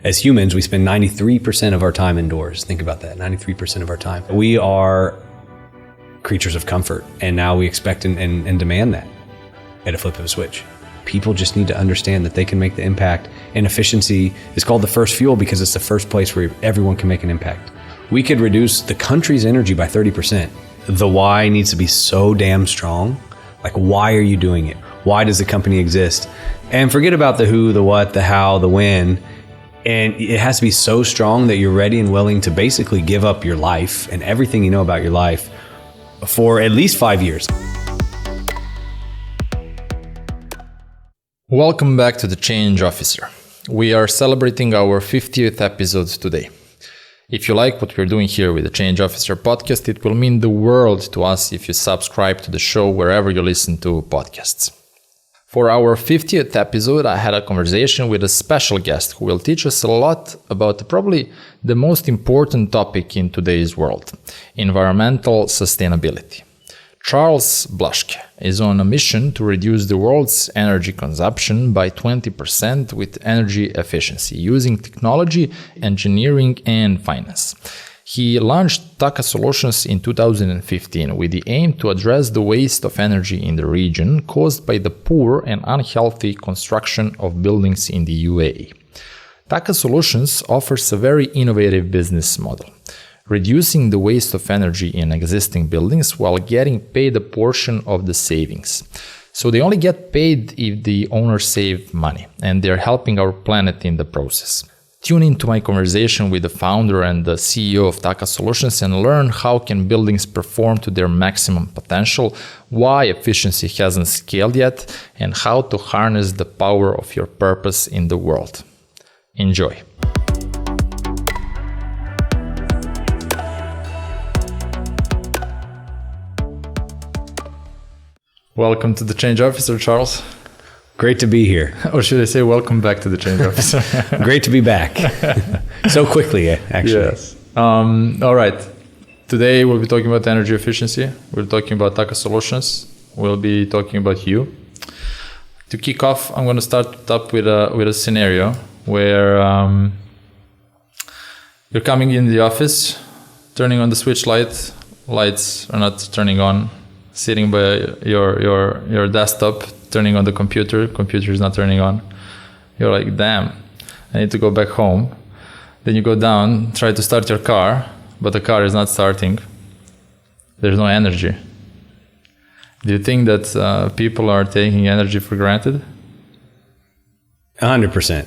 As humans, we spend 93% of our time indoors. Think about that, 93% of our time. We are creatures of comfort, and now we expect and demand that at a flip of a switch. People just need to understand that they can make the impact, and efficiency is called the first fuel because it's the first place where everyone can make an impact. We could reduce the country's energy by 30%. The why needs to be so damn strong. Like, why are you doing it? Why does the company exist? And forget about the who, the what, the how, the when. And it has to be so strong that you're ready and willing to basically give up your life and everything you know about your life for at least 5 years. Welcome back to The Change Officer. We are celebrating our 50th episode today. If you like what we're doing here with the Change Officer podcast, it will mean the world to us if you subscribe to the show wherever you listen to podcasts. For our 50th episode, I had a conversation with a special guest who will teach us a lot about probably the most important topic in today's world, environmental sustainability. Charles Blaschke is on a mission to reduce the world's energy consumption by 20% with energy efficiency using technology, engineering, and finance. He launched Taka Solutions in 2015 with the aim to address the waste of energy in the region caused by the poor and unhealthy construction of buildings in the UAE. Taka Solutions offers a very innovative business model, reducing the waste of energy in existing buildings while getting paid a portion of the savings. So they only get paid if the owners save money, and they're helping our planet in the process. Tune into my conversation with the founder and the CEO of Taka Solutions and learn how can buildings perform to their maximum potential, why efficiency hasn't scaled yet, and how to harness the power of your purpose in the world. Enjoy. Welcome to the Change Officer, Charles. Great to be here. Or should I say welcome back to the Change Officer? Great to be back. So quickly, actually. Yes. All right. Today we'll be talking about energy efficiency. We're talking about Taka Solutions. We'll be talking about you. To kick off, I'm going to start up with a scenario where you're coming in the office, turning on the switch light. Lights are not turning on. Sitting by your desktop, turning on the computer is not turning on. You're like, damn, I need to go back home. Then you go down, try to start your car, but the car is not starting. There's no energy. Do you think that people are taking energy for granted? 100%.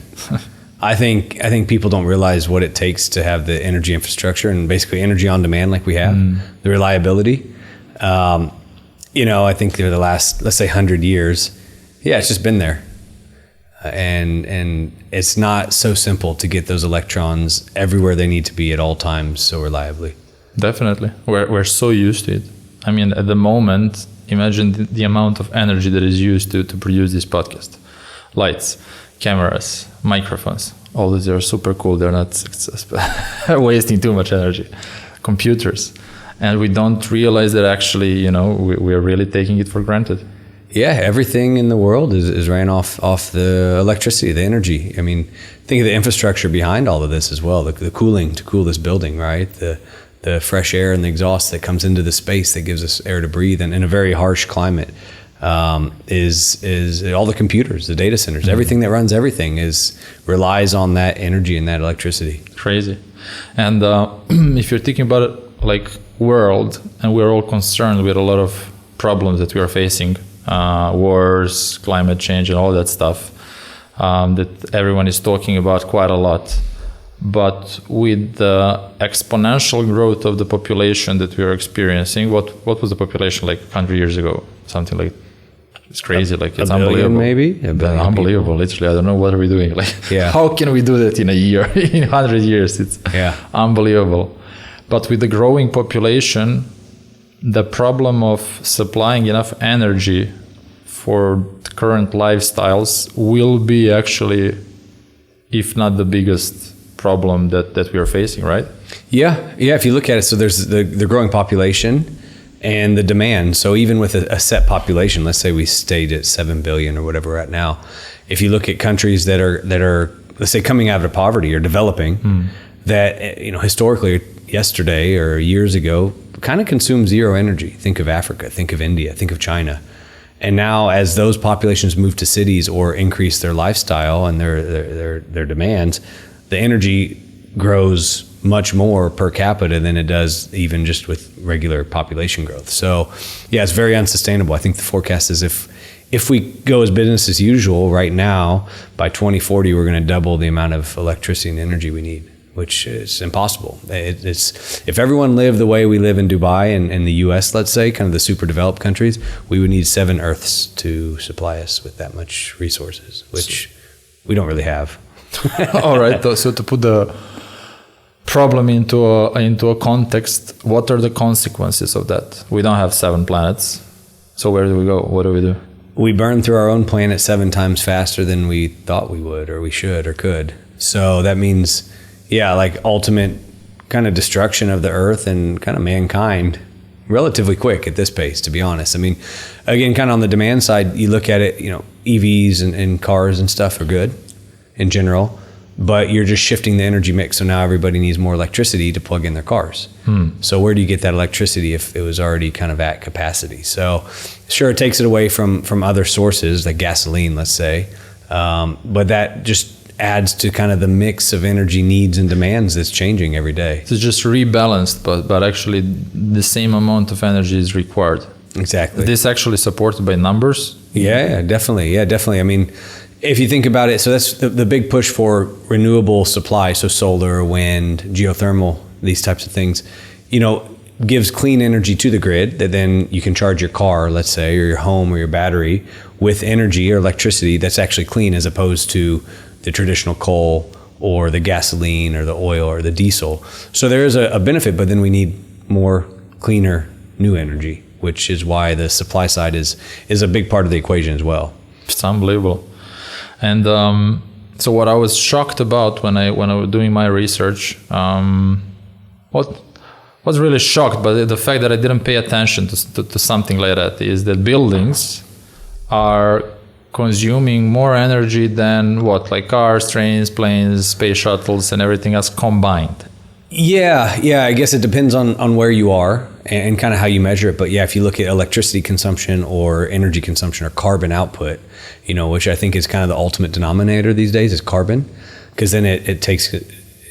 I think people don't realize what it takes to have the energy infrastructure and basically energy on demand like we have, the reliability. I think they're the last, let's say 100 years. Yeah, it's just been there. And it's not so simple to get those electrons everywhere they need to be at all times so reliably. Definitely. We're so used to it. I mean, at the moment, imagine the amount of energy that is used to produce this podcast. Lights, cameras, microphones. All these are super cool. They're not wasting too much energy. Computers. And we don't realize that actually, we're really taking it for granted. Yeah, everything in the world is ran off the electricity, the energy. I mean, think of the infrastructure behind all of this as well. The cooling to cool this building, right? The fresh air and the exhaust that comes into the space that gives us air to breathe. And in a very harsh climate is all the computers, the data centers, everything that runs everything relies on that energy and that electricity. Crazy. And if you're thinking about it, like world, and we're all concerned with a lot of problems that we are facing, wars, climate change, and all that stuff that everyone is talking about quite a lot. But with the exponential growth of the population that we are experiencing, what was the population like 100 years ago? Something like, it's crazy, like it's unbelievable. Maybe? Unbelievable, people. Literally. I don't know what are we doing. Like, how can we do that in a year, in 100 years? It's unbelievable. But with the growing population, the problem of supplying enough energy for current lifestyles will be actually, if not the biggest problem that we are facing, right? Yeah. If you look at it, so there's the growing population and the demand. So even with a set population, let's say we stayed at 7 billion or whatever we're at now, if you look at countries that are let's say, coming out of poverty or developing, that, historically, yesterday or years ago, kind of consumed zero energy. Think of Africa, think of India, think of China. And now as those populations move to cities or increase their lifestyle and their demands, the energy grows much more per capita than it does even just with regular population growth. So yeah, it's very unsustainable. I think the forecast is if we go as business as usual right now, by 2040, we're going to double the amount of electricity and energy we need, which is impossible. It's if everyone lived the way we live in Dubai and in the US, let's say, kind of the super developed countries, we would need 7 Earths to supply us with that much resources, which we don't really have. All right. So to put the problem into a context, what are the consequences of that? We don't have 7 planets. So where do we go? What do we do? We burn through our own planet 7 times faster than we thought we would or we should or could. So that means, like ultimate kind of destruction of the earth and kind of mankind relatively quick at this pace, to be honest. I mean, again, kind of on the demand side, you look at it, EVs and cars and stuff are good in general, but you're just shifting the energy mix. So now everybody needs more electricity to plug in their cars. So where do you get that electricity if it was already kind of at capacity? So sure, it takes it away from other sources like gasoline, let's say, but that just adds to kind of the mix of energy needs and demands that's changing every day. It's just rebalanced, but actually the same amount of energy is required. Exactly. This actually supported by numbers? Yeah, definitely. I mean, if you think about it, so that's the big push for renewable supply, so solar, wind, geothermal, these types of things, gives clean energy to the grid that then you can charge your car, let's say, or your home or your battery with energy or electricity that's actually clean as opposed to the traditional coal or the gasoline or the oil or the diesel. So there is a benefit, but then we need more cleaner new energy, which is why the supply side is a big part of the equation as well. It's unbelievable. And so what I was shocked about when I was doing my research, what was really shocked by the fact that I didn't pay attention to something like that is that buildings are consuming more energy than like cars, trains, planes, space shuttles, and everything else combined. Yeah. I guess it depends on where you are and kind of how you measure it. But yeah, if you look at electricity consumption or energy consumption or carbon output, which I think is kind of the ultimate denominator these days is carbon, because then it takes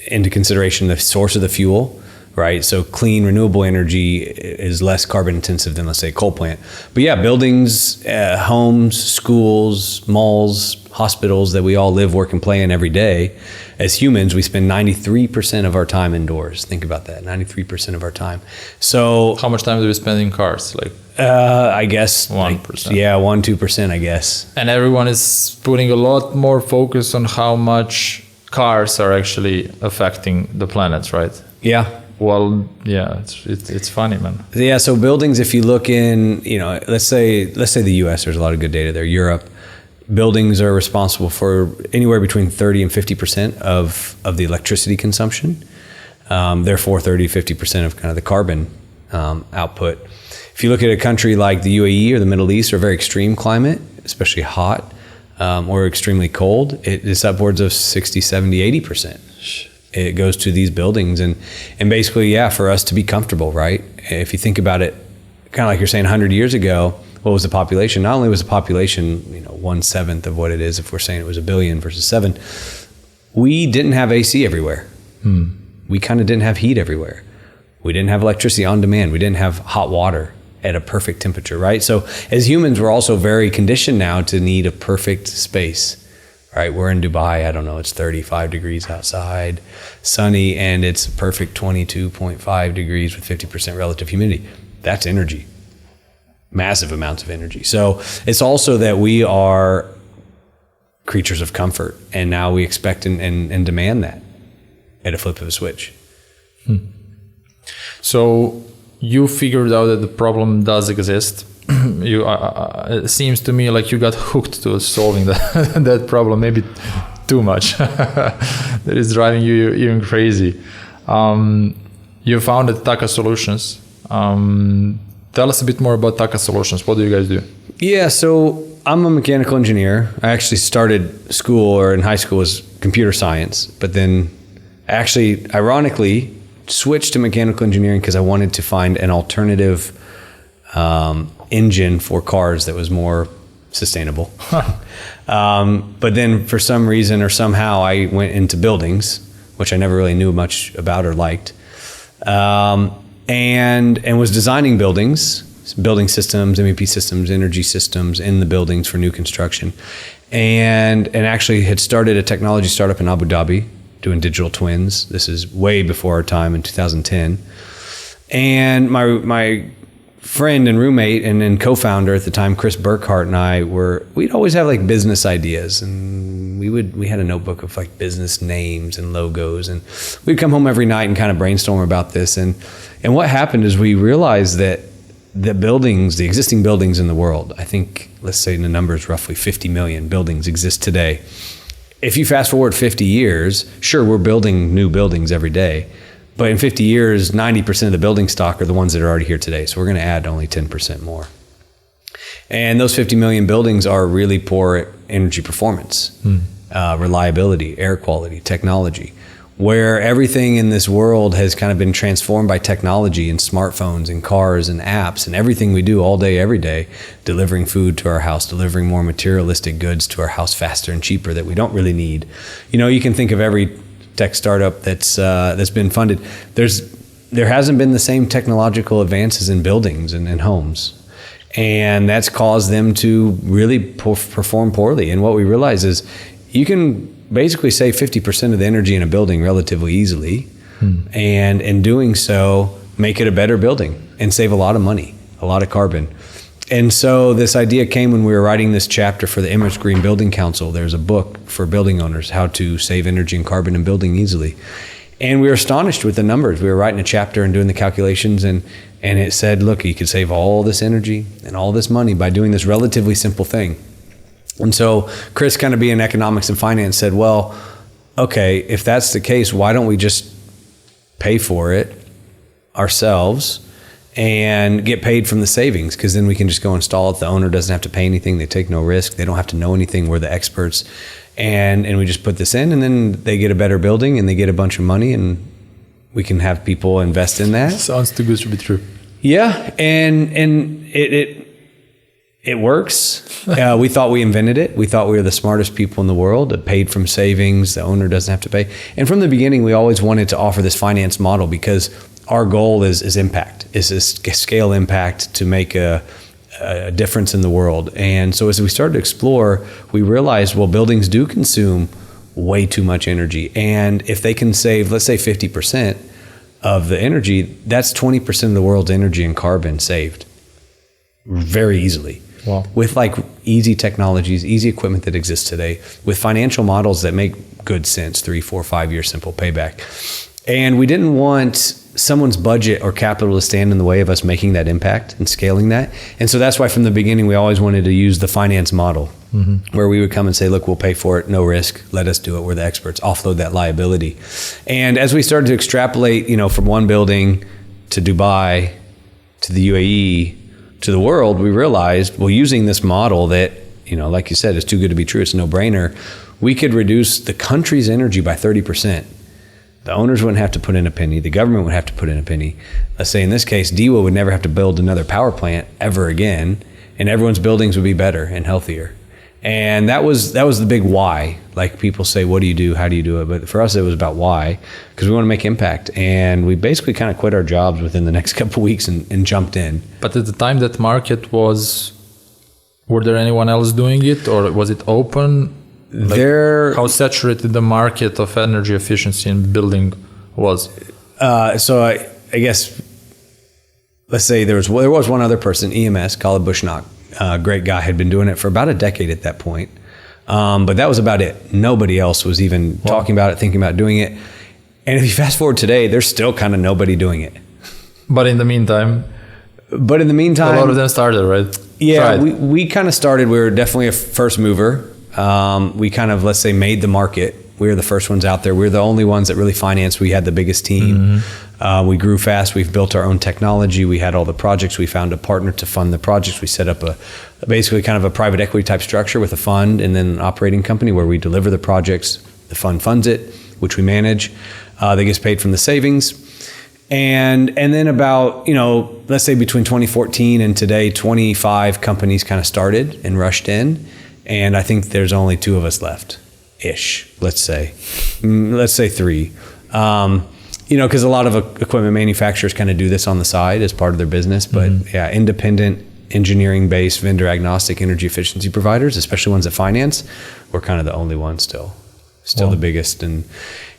into consideration the source of the fuel, right? So clean, renewable energy is less carbon intensive than, let's say, a coal plant. But yeah, buildings, homes, schools, malls, hospitals that we all live, work, and play in every day. As humans, we spend 93% of our time indoors. Think about that, 93% of our time. So how much time do we spend in cars? I guess 1%. 1-2%, I guess. And everyone is putting a lot more focus on how much cars are actually affecting the planet, right? Yeah. Well, yeah, it's funny, man. Yeah, so buildings, if you look in, let's say the US, there's a lot of good data there. Europe, buildings are responsible for anywhere between 30 and 50% of the electricity consumption. Therefore, 30 to 50% of kind of the carbon output. If you look at a country like the UAE or the Middle East or very extreme climate, especially hot or extremely cold, it is upwards of 60, 70, 80%. It goes to these buildings and basically, for us to be comfortable, right? If you think about it, kind of like you're saying 100 years ago, what was the population? Not only was the population, 1/7 of what it is, if we're saying it was 1 billion versus 7, we didn't have AC everywhere. We kind of didn't have heat everywhere. We didn't have electricity on demand. We didn't have hot water at a perfect temperature, right? So as humans, we're also very conditioned now to need a perfect space. Right, we're in Dubai, I don't know, it's 35 degrees outside, sunny, and it's perfect 22.5 degrees with 50% relative humidity. That's energy, massive amounts of energy. So it's also that we are creatures of comfort, and now we expect and demand that at a flip of a switch. So you figured out that the problem does exist. It seems to me like you got hooked to solving that problem, maybe too much. That is driving you even crazy. You founded Taka Solutions. Tell us a bit more about Taka Solutions. What do you guys do? Yeah, so I'm a mechanical engineer. I actually started school or in high school was computer science, but then actually, ironically, switched to mechanical engineering because I wanted to find an alternative engine for cars that was more sustainable. But then for some reason or somehow I went into buildings, which I never really knew much about or liked, and was designing buildings, building systems, MEP systems, energy systems in the buildings for new construction, and actually had started a technology startup in Abu Dhabi doing digital twins. This is way before our time in 2010. And my friend and roommate and co-founder at the time, Chris Burkhart, and I we'd always have like business ideas, and we had a notebook of like business names and logos, and we'd come home every night and kind of brainstorm about this. And what happened is we realized that the existing buildings in the world, I think, let's say the number is roughly 50 million buildings exist today. If you fast forward 50 years, sure, we're building new buildings every day, but in 50 years, 90% of the building stock are the ones that are already here today. So we're going to add only 10% more. And those 50 million buildings are really poor at energy performance, reliability, air quality, technology, where everything in this world has kind of been transformed by technology and smartphones and cars and apps and everything we do all day, every day, delivering food to our house, delivering more materialistic goods to our house faster and cheaper that we don't really need. You can think of every tech startup that's been funded. There hasn't been the same technological advances in buildings and in homes. And that's caused them to really perform poorly. And what we realize is you can basically save 50% of the energy in a building relatively easily, and in doing so, make it a better building and save a lot of money, a lot of carbon. And so this idea came when we were writing this chapter for the Emirates Green Building Council. There's a book for building owners, how to save energy and carbon in building easily. And we were astonished with the numbers. We were writing a chapter and doing the calculations, and it said, look, you could save all this energy and all this money by doing this relatively simple thing. And so Chris, kind of being economics and finance, said, well, okay, if that's the case, why don't we just pay for it ourselves and get paid from the savings? Because then we can just go install it. The owner doesn't have to pay anything. They take no risk. They don't have to know anything. We're the experts. And we just put this in, and then they get a better building and they get a bunch of money, and we can have people invest in that. Sounds too good to be true. Yeah. And it works. We thought we invented it. We thought we were the smartest people in the world. It paid from savings. The owner doesn't have to pay. And from the beginning, we always wanted to offer this finance model because our goal is impact, is scale impact to make a difference in the world. And so as we started to explore, we realized, well, buildings do consume way too much energy. And if they can save, let's say 50% of the energy, that's 20% of the world's energy and carbon saved very easily. Wow. With like easy technologies, easy equipment that exists today, with financial models that make good sense, 3, 4, 5 year simple payback. And we didn't want someone's budget or capital to stand in the way of us making that impact and scaling that. And so that's why from the beginning, we always wanted to use the finance model, where we would come and say, look, we'll pay for it, no risk, let us do it, we're the experts, offload that liability. And as we started to extrapolate, from one building to Dubai, to the UAE, to the world, we realized, well, using this model that, like you said, is too good to be true, it's a no-brainer, we could reduce the country's energy by 30%. The owners wouldn't have to put in a penny. The government would have to put in a penny. Let's say in this case, DEWA would never have to build another power plant ever again, and everyone's buildings would be better and healthier. And that was the big why. Like people say, what do you do? How do you do it? But for us, it was about why, because we want to make impact. And we basically kind of quit our jobs within the next couple of weeks and jumped in. But at the time that market was, were there anyone else doing it, or was it open? How saturated the market of energy efficiency in building was? So I guess, let's say there was one other person, EMS, Khalid Bushnak, great guy, had been doing it for about a decade at that point. But that was about it. Nobody else was even talking about it, thinking about doing it. And if you fast forward today, there's still kind of nobody doing it. But in the meantime, a lot of them started, right? Yeah, we kind of started. We were definitely a first mover. We kind of, let's say, made the market. We were the first ones out there. We were the only ones that really financed. We had the biggest team. We grew fast. We've built our own technology. We had all the projects. We found a partner to fund the projects. We set up basically kind of a private equity type structure with a fund and then an operating company where we deliver the projects, The fund funds it, which we manage. That gets paid from the savings. And then about, let's say between 2014 and today, 25 companies kind of started and rushed in. And I think there's only 2 of us left-ish, let's say. Let's say 3. Because a lot of equipment manufacturers kind of do this on the side as part of their business. But yeah, independent, engineering-based, vendor-agnostic energy efficiency providers, especially ones that finance, we're kind of the only ones still the biggest. And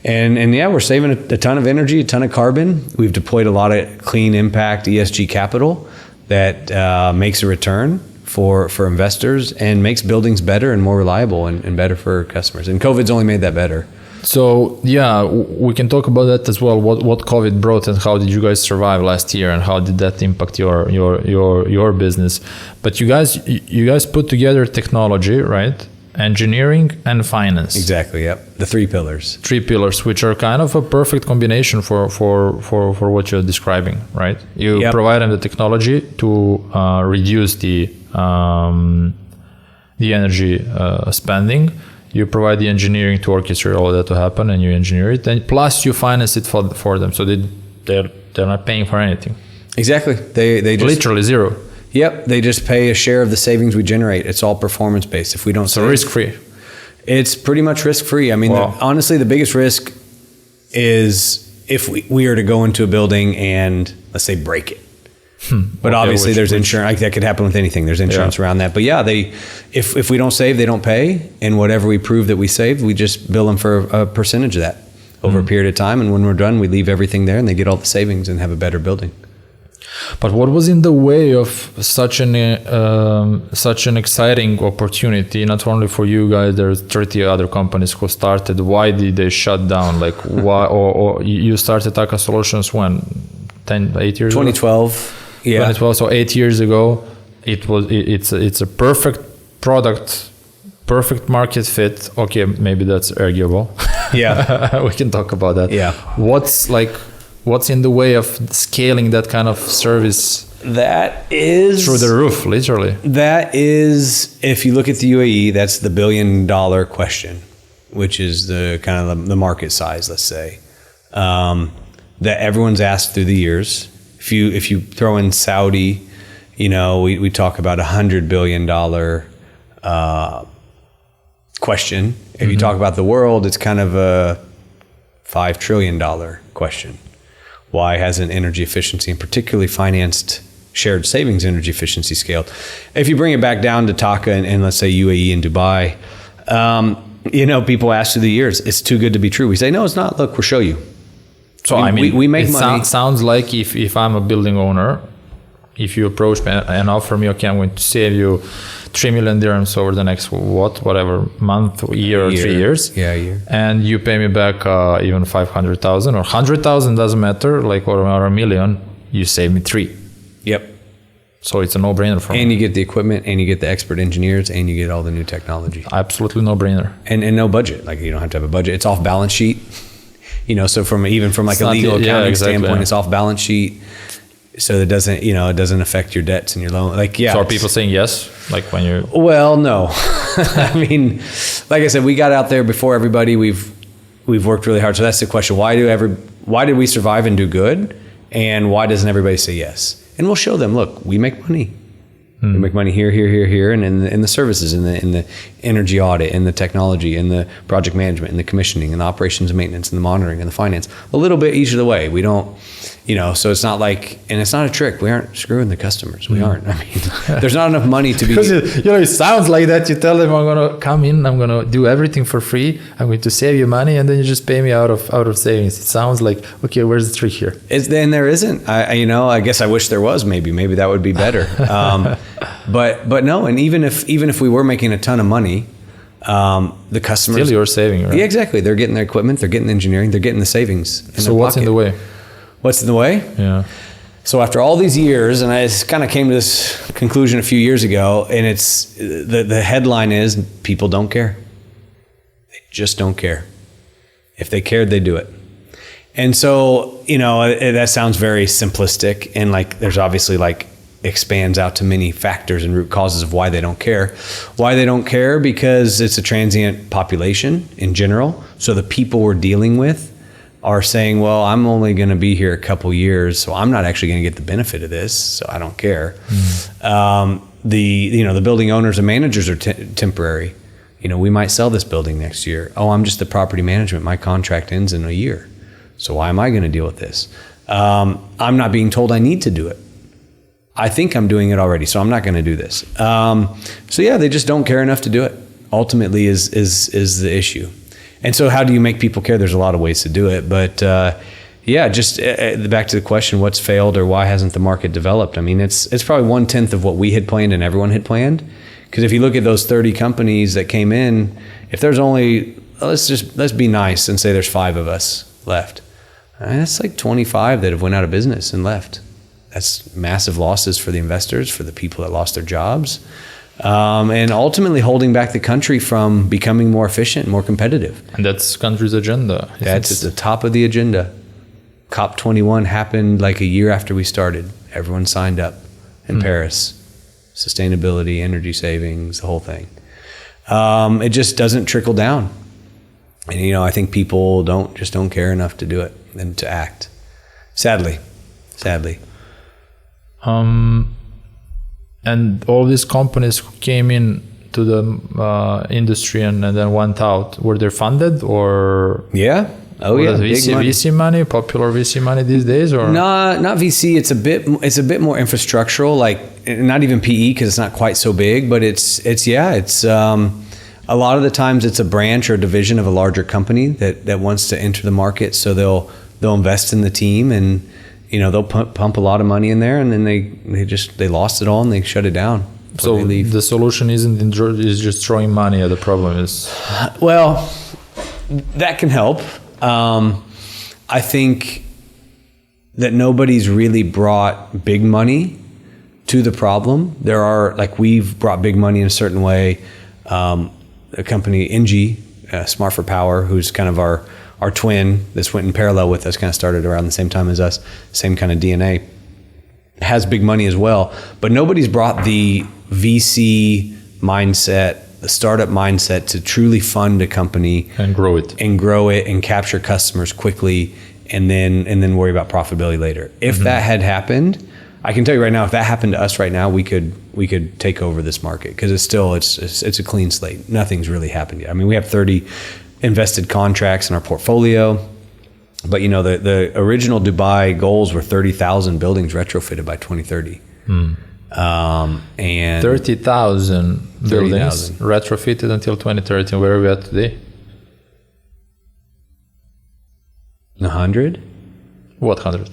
yeah, we're saving a ton of energy, a ton of carbon. We've deployed a lot of clean impact ESG capital that makes a return for investors and makes buildings better and more reliable and better for customers. And COVID's only made that better. So yeah, we can talk about that as well. What COVID brought and how did you guys survive last year and how did that impact your business? But you guys put together technology, right? Engineering and finance. Exactly. Yep. The 3 pillars. 3 pillars, which are kind of a perfect combination for what you're describing, right? You provide them the technology to reduce the energy spending. You provide the engineering to orchestrate all that to happen, and you engineer it, and plus you finance it for them, so they're not paying for anything. Exactly. They just literally zero. Yep. They just pay a share of the savings we generate. It's all performance based. If we don't, so risk free. It's pretty much risk free. I mean, honestly, the biggest risk is if we are to go into a building and let's say break it. But obviously there's insurance. That could happen with anything. There's insurance around that. But yeah, if we don't save, they don't pay. And whatever we prove that we saved, we just bill them for a percentage of that over a period of time. And when we're done, we leave everything there and they get all the savings and have a better building. But what was in the way of such an exciting opportunity? Not only for you guys, there's 30 other companies who started. Why did they shut down? Like why? Or you started Taka Solutions when? 8 years 2012. ago? 2012. Yeah. 2012. So 8 years ago, it's a perfect product, perfect market fit. Okay, maybe that's arguable. Yeah. We can talk about that. Yeah. What's in the way of scaling that kind of service? That is through the roof, literally. That is, if you look at the UAE, that's the $1 billion question, which is the kind of the market size, let's say, that everyone's asked through the years. If you throw in Saudi, we talk about $100 billion question. If you talk about the world, it's kind of a $5 trillion question. Why hasn't energy efficiency, and particularly financed shared savings energy efficiency, scaled? If you bring it back down to Taka and let's say UAE and Dubai, people ask through the years, it's too good to be true. We say, no, it's not. Look, we'll show you. So we make money. Sounds like if I'm a building owner, if you approach me and offer me, okay, I'm going to save you 3 million dirhams over the next whatever month, year, or 3 years. Yeah, a year. And you pay me back even 500,000 or 100,000, doesn't matter, or a million, you save me 3. Yep. So it's a no-brainer for me. And you get the equipment, and you get the expert engineers, and you get all the new technology. Absolutely no-brainer. And no budget. Like, you don't have to have a budget. It's off balance sheet. So from a legal accounting standpoint, it's off balance sheet. So it doesn't, it doesn't affect your debts and your loan. So are people saying yes? Like when you? Well, no. I mean, like I said, we got out there before everybody. We've worked really hard. So that's the question. Why did we survive and do good? And why doesn't everybody say yes? And we'll show them, look, we make money. We make money here, and in the services, in the energy audit, in the technology, in the project management, in the commissioning, in the operations and maintenance, in the monitoring, and the finance. A little bit each of the way. We don't, so it's not like, and it's not a trick. We aren't screwing the customers. We aren't. I mean, there's not enough money to be. Because it sounds like that. You tell them, I'm going to come in, I'm going to do everything for free. I'm going to save you money, and then you just pay me out of savings. It sounds like, okay, where's the trick here? Then there isn't. I guess I wish there was. Maybe that would be better. But no, and even if we were making a ton of money, the customers still you're saving, right? Yeah, exactly. They're getting their equipment, they're getting the engineering, they're getting the savings. So what's in the way? What's in the way? Yeah. So after all these years, and I just kind of came to this conclusion a few years ago, and it's the headline is people don't care. They just don't care. If they cared, they'd do it. And so, that sounds very simplistic, and like there's obviously like expands out to many factors and root causes of why they don't care. Why they don't care? Because it's a transient population in general. So the people we're dealing with are saying, well, I'm only going to be here a couple years, so I'm not actually going to get the benefit of this, so I don't care. The building owners and managers are temporary. We might sell this building next year. Oh, I'm just the property management. My contract ends in a year. So why am I going to deal with this? I'm not being told I need to do it. I think I'm doing it already, so I'm not going to do this. They just don't care enough to do it. Ultimately is the issue. And so how do you make people care? There's a lot of ways to do it. But just back to the question, what's failed or why hasn't the market developed? I mean, it's probably 1/10 of what we had planned and everyone had planned. Because if you look at those 30 companies that came in, if there's only, let's be nice and say there's 5 of us left. That's like 25 that have went out of business and left. That's massive losses for the investors, for the people that lost their jobs. And ultimately holding back the country from becoming more efficient and more competitive. And that's country's agenda. That's at the top of the agenda. COP21 happened like a year after we started. Everyone signed up in Paris. Sustainability, energy savings, the whole thing. It just doesn't trickle down. And, I think people don't care enough to do it and to act. Sadly. And all these companies who came in to the industry and then went out, were they funded or? Yeah. Oh yeah. VC money, popular VC money these days, or? No, not VC. It's a bit more infrastructural, like not even PE because it's not quite so big, but it's a lot of the times it's a branch or division of a larger company that wants to enter the market. So they'll invest in the team and, they'll pump a lot of money in there, and then they lost it all and they shut it down. So the solution is just throwing money at the problem is? Well, that can help. I think that nobody's really brought big money to the problem. There are, we've brought big money in a certain way. A company, NG, Smart for Power, who's kind of our twin, this went in parallel with us, kind of started around the same time as us, same kind of DNA, has big money as well. But nobody's brought the VC mindset, the startup mindset to truly fund a company and grow it and capture customers quickly and then worry about profitability later. If that had happened, I can tell you right now, if that happened to us right now, we could take over this market because it's a clean slate. Nothing's really happened yet. I mean, we have 30 invested contracts in our portfolio, but the original Dubai goals were 30,000 buildings retrofitted by 2030. And 30,000 buildings retrofitted until 2030. Where are we at today? 100? What 100?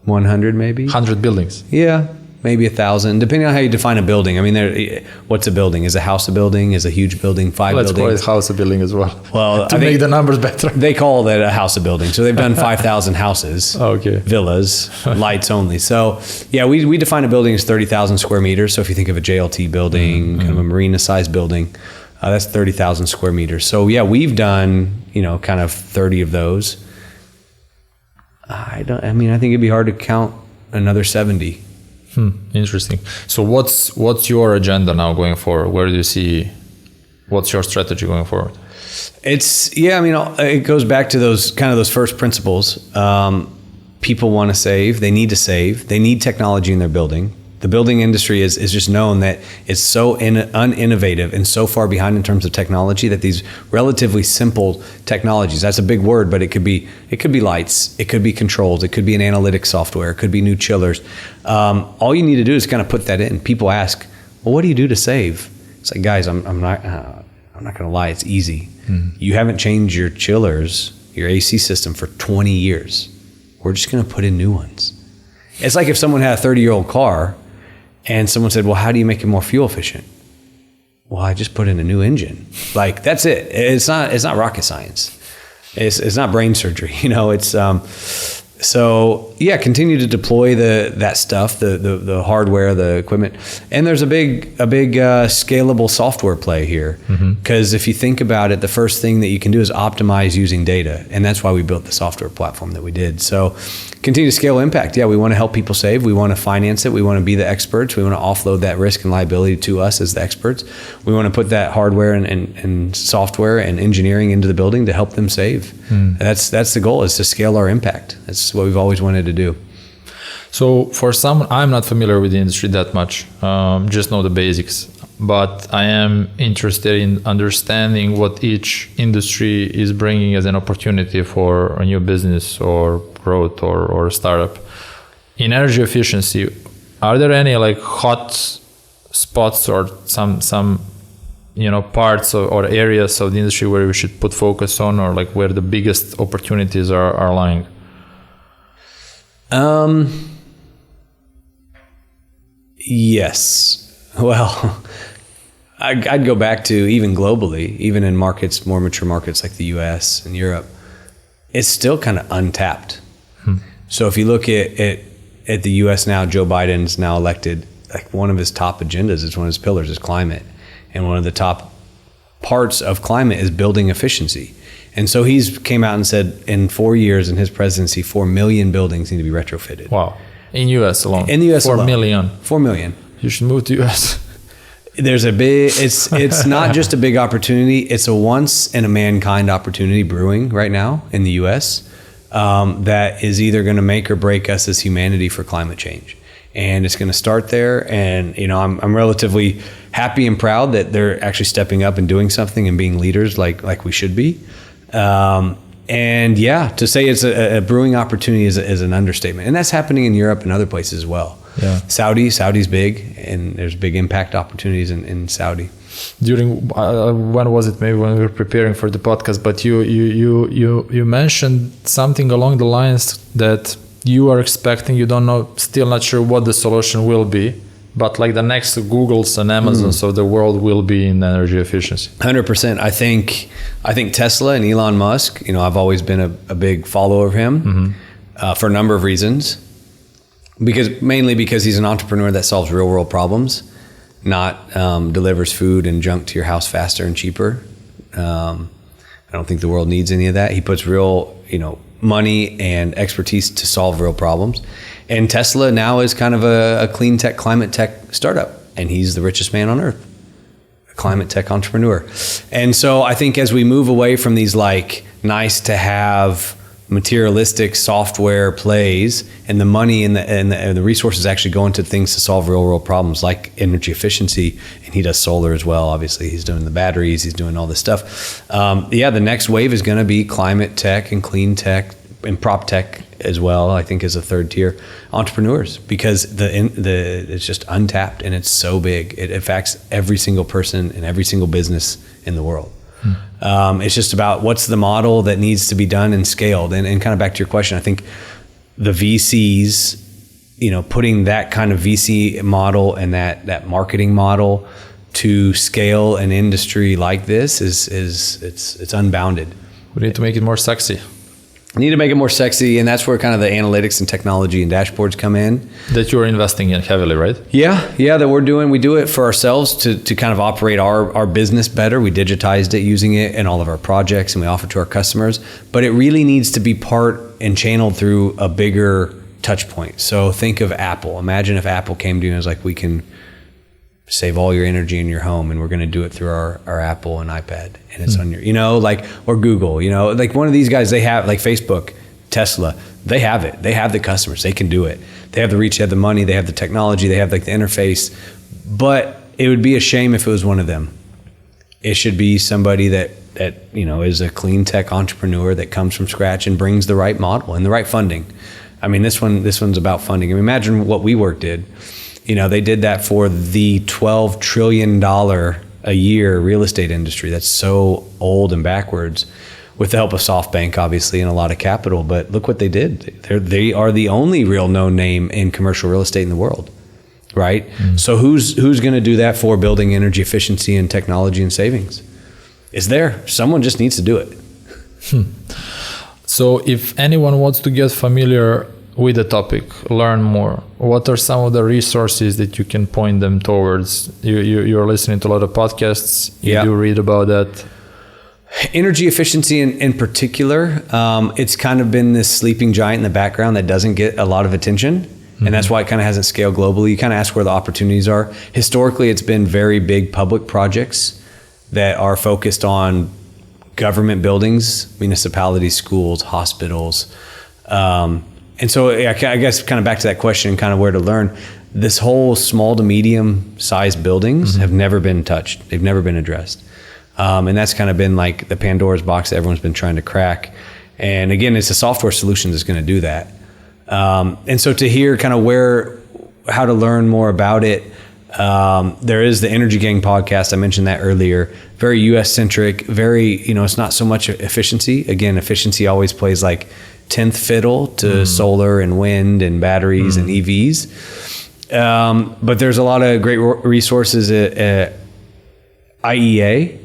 100 maybe? 100 buildings. Yeah, maybe 1,000, depending on how you define a building. I mean, what's a building? Is a house a building? Is a huge building 5 buildings? Let's call it house a building as well. Well, to make the numbers better. They call that a house a building. So they've done 5,000 houses, villas, lights only. So yeah, we define a building as 30,000 square meters. So if you think of a JLT building, kind of a marina-sized building, that's 30,000 square meters. So yeah, we've done kind of 30 of those. I think it'd be hard to count another 70. Interesting. So what's your agenda now going forward? Where do you see, what's your strategy going forward? It goes back to those first principles. People want to save, they need technology in their building. The building industry is just known that it's so uninnovative and so far behind in terms of technology that these relatively simple technologies, that's a big word, but it could be lights, it could be controls, it could be an analytics software, it could be new chillers. All you need to do is kind of put that in. People ask, well, what do you do to save? It's like, guys, I'm not going to lie, it's easy. You haven't changed your chillers, your AC system for 20 years. We're just going to put in new ones. It's like if someone had a 30-year-old car and someone said, well, how do you make it more fuel efficient? Well, I just put in a new engine. Like, that's it. It's not rocket science. It's not brain surgery. So yeah, continue to deploy that stuff, the hardware, the equipment, and there's a big scalable software play here. Because if you think about it, the first thing that you can do is optimize using data, and that's why we built the software platform that we did. So continue to scale impact. Yeah, we want to help people save. We want to finance it. We want to be the experts. We want to offload that risk and liability to us as the experts. We want to put that hardware and software and engineering into the building to help them save. That's the goal, is to scale our impact. That's what we've always wanted to do. So for some, I'm not familiar with the industry that much, just know the basics, but I am interested in understanding what each industry is bringing as an opportunity for a new business or growth or startup. In energy efficiency, are there any like hot spots or some parts or areas of the industry where we should put focus on, or like where the biggest opportunities are lying? Yes. Well, I'd go back to even globally, even in markets, more mature markets like the US and Europe, it's still kind of untapped. So if you look at the US now, Joe Biden's now elected, like one of his top agendas is, one of his pillars is climate. And one of the top parts of climate is building efficiency. And so he's came out and said in 4 years in his presidency, 4 million buildings need to be retrofitted. Wow. In US alone. In the US 4 alone. million. 4 million. You should move to US. There's a big, it's not just a big opportunity, it's a once in a mankind opportunity brewing right now in the US that is either going to make or break us as humanity for climate change. And it's going to start there. And, I'm relatively happy and proud that they're actually stepping up and doing something and being leaders like we should be. And yeah, to say it's a brewing opportunity is an understatement. And that's happening in Europe and other places as well. Yeah. Saudi's big, and there's big impact opportunities in Saudi. During when was it? Maybe when we were preparing for the podcast. But you mentioned something along the lines that you are expecting. You don't know, still not sure what the solution will be. But like the next Googles and Amazons of the world will be in energy efficiency. 100%. I think Tesla and Elon Musk, I've always been a big follower of him for a number of reasons. Mainly because he's an entrepreneur that solves real world problems, not delivers food and junk to your house faster and cheaper. I don't think the world needs any of that. He puts real, money and expertise to solve real problems. And Tesla now is kind of a clean tech, climate tech startup. And he's the richest man on earth, a climate tech entrepreneur. And so I think as we move away from these like nice to have materialistic software plays, and the money and the resources actually go into things to solve real world problems like energy efficiency, and he does solar as well. Obviously, he's doing the batteries, he's doing all this stuff. The next wave is going to be climate tech and clean tech and prop tech as well. I think as a third tier entrepreneurs, because it's just untapped and it's so big. It affects every single person and every single business in the world. It's just about what's the model that needs to be done and scaled. And kind of back to your question, I think the VCs, putting that kind of VC model and that marketing model to scale an industry like this it's unbounded. We need to make it more sexy. Need to make it more sexy, and that's where kind of the analytics and technology and dashboards come in. That you're investing in heavily, right? Yeah, that we do it for ourselves to kind of operate our business better. We digitized it using it in all of our projects, and we offer it to our customers. But it really needs to be part and channeled through a bigger touch point. So think of Apple. Imagine if Apple came to you and was like, we can save all your energy in your home, and we're going to do it through our Apple and iPad, and it's on your, or Google, like one of these guys, they have, like Facebook, Tesla, they have it. They have the customers. They can do it. They have the reach, they have the money, they have the technology, they have like the interface. But it would be a shame if it was one of them. It should be somebody that is a clean tech entrepreneur that comes from scratch and brings the right model and the right funding. I mean, this one's about funding. I mean, imagine what WeWork did. They did that for the $12 trillion a year real estate industry. That's so old and backwards, with the help of SoftBank, obviously, and a lot of capital. But look what they did. They are the only real known name in commercial real estate in the world, right? So who's going to do that for building energy efficiency and technology and savings? It's there. Someone just needs to do it. So if anyone wants to get familiar with the topic, learn more, what are some of the resources that you can point them towards? You're listening to a lot of podcasts. You do read about that. Energy efficiency in particular, it's kind of been this sleeping giant in the background that doesn't get a lot of attention. And that's why it kind of hasn't scaled globally. You kind of ask where the opportunities are. Historically, it's been very big public projects that are focused on government buildings, municipalities, schools, hospitals. And so I guess kind of back to that question, kind of where to learn, this whole small to medium sized buildings have never been touched. They've never been addressed. And that's kind of been like the Pandora's box that everyone's been trying to crack. And again, it's a software solution that's going to do that. And so to hear kind of how to learn more about it, there is the Energy Gang podcast. I mentioned that earlier. Very US centric, very, it's not so much efficiency. Again, efficiency always plays like 10th fiddle to solar and wind and batteries and EVs. But there's a lot of great resources at IEA,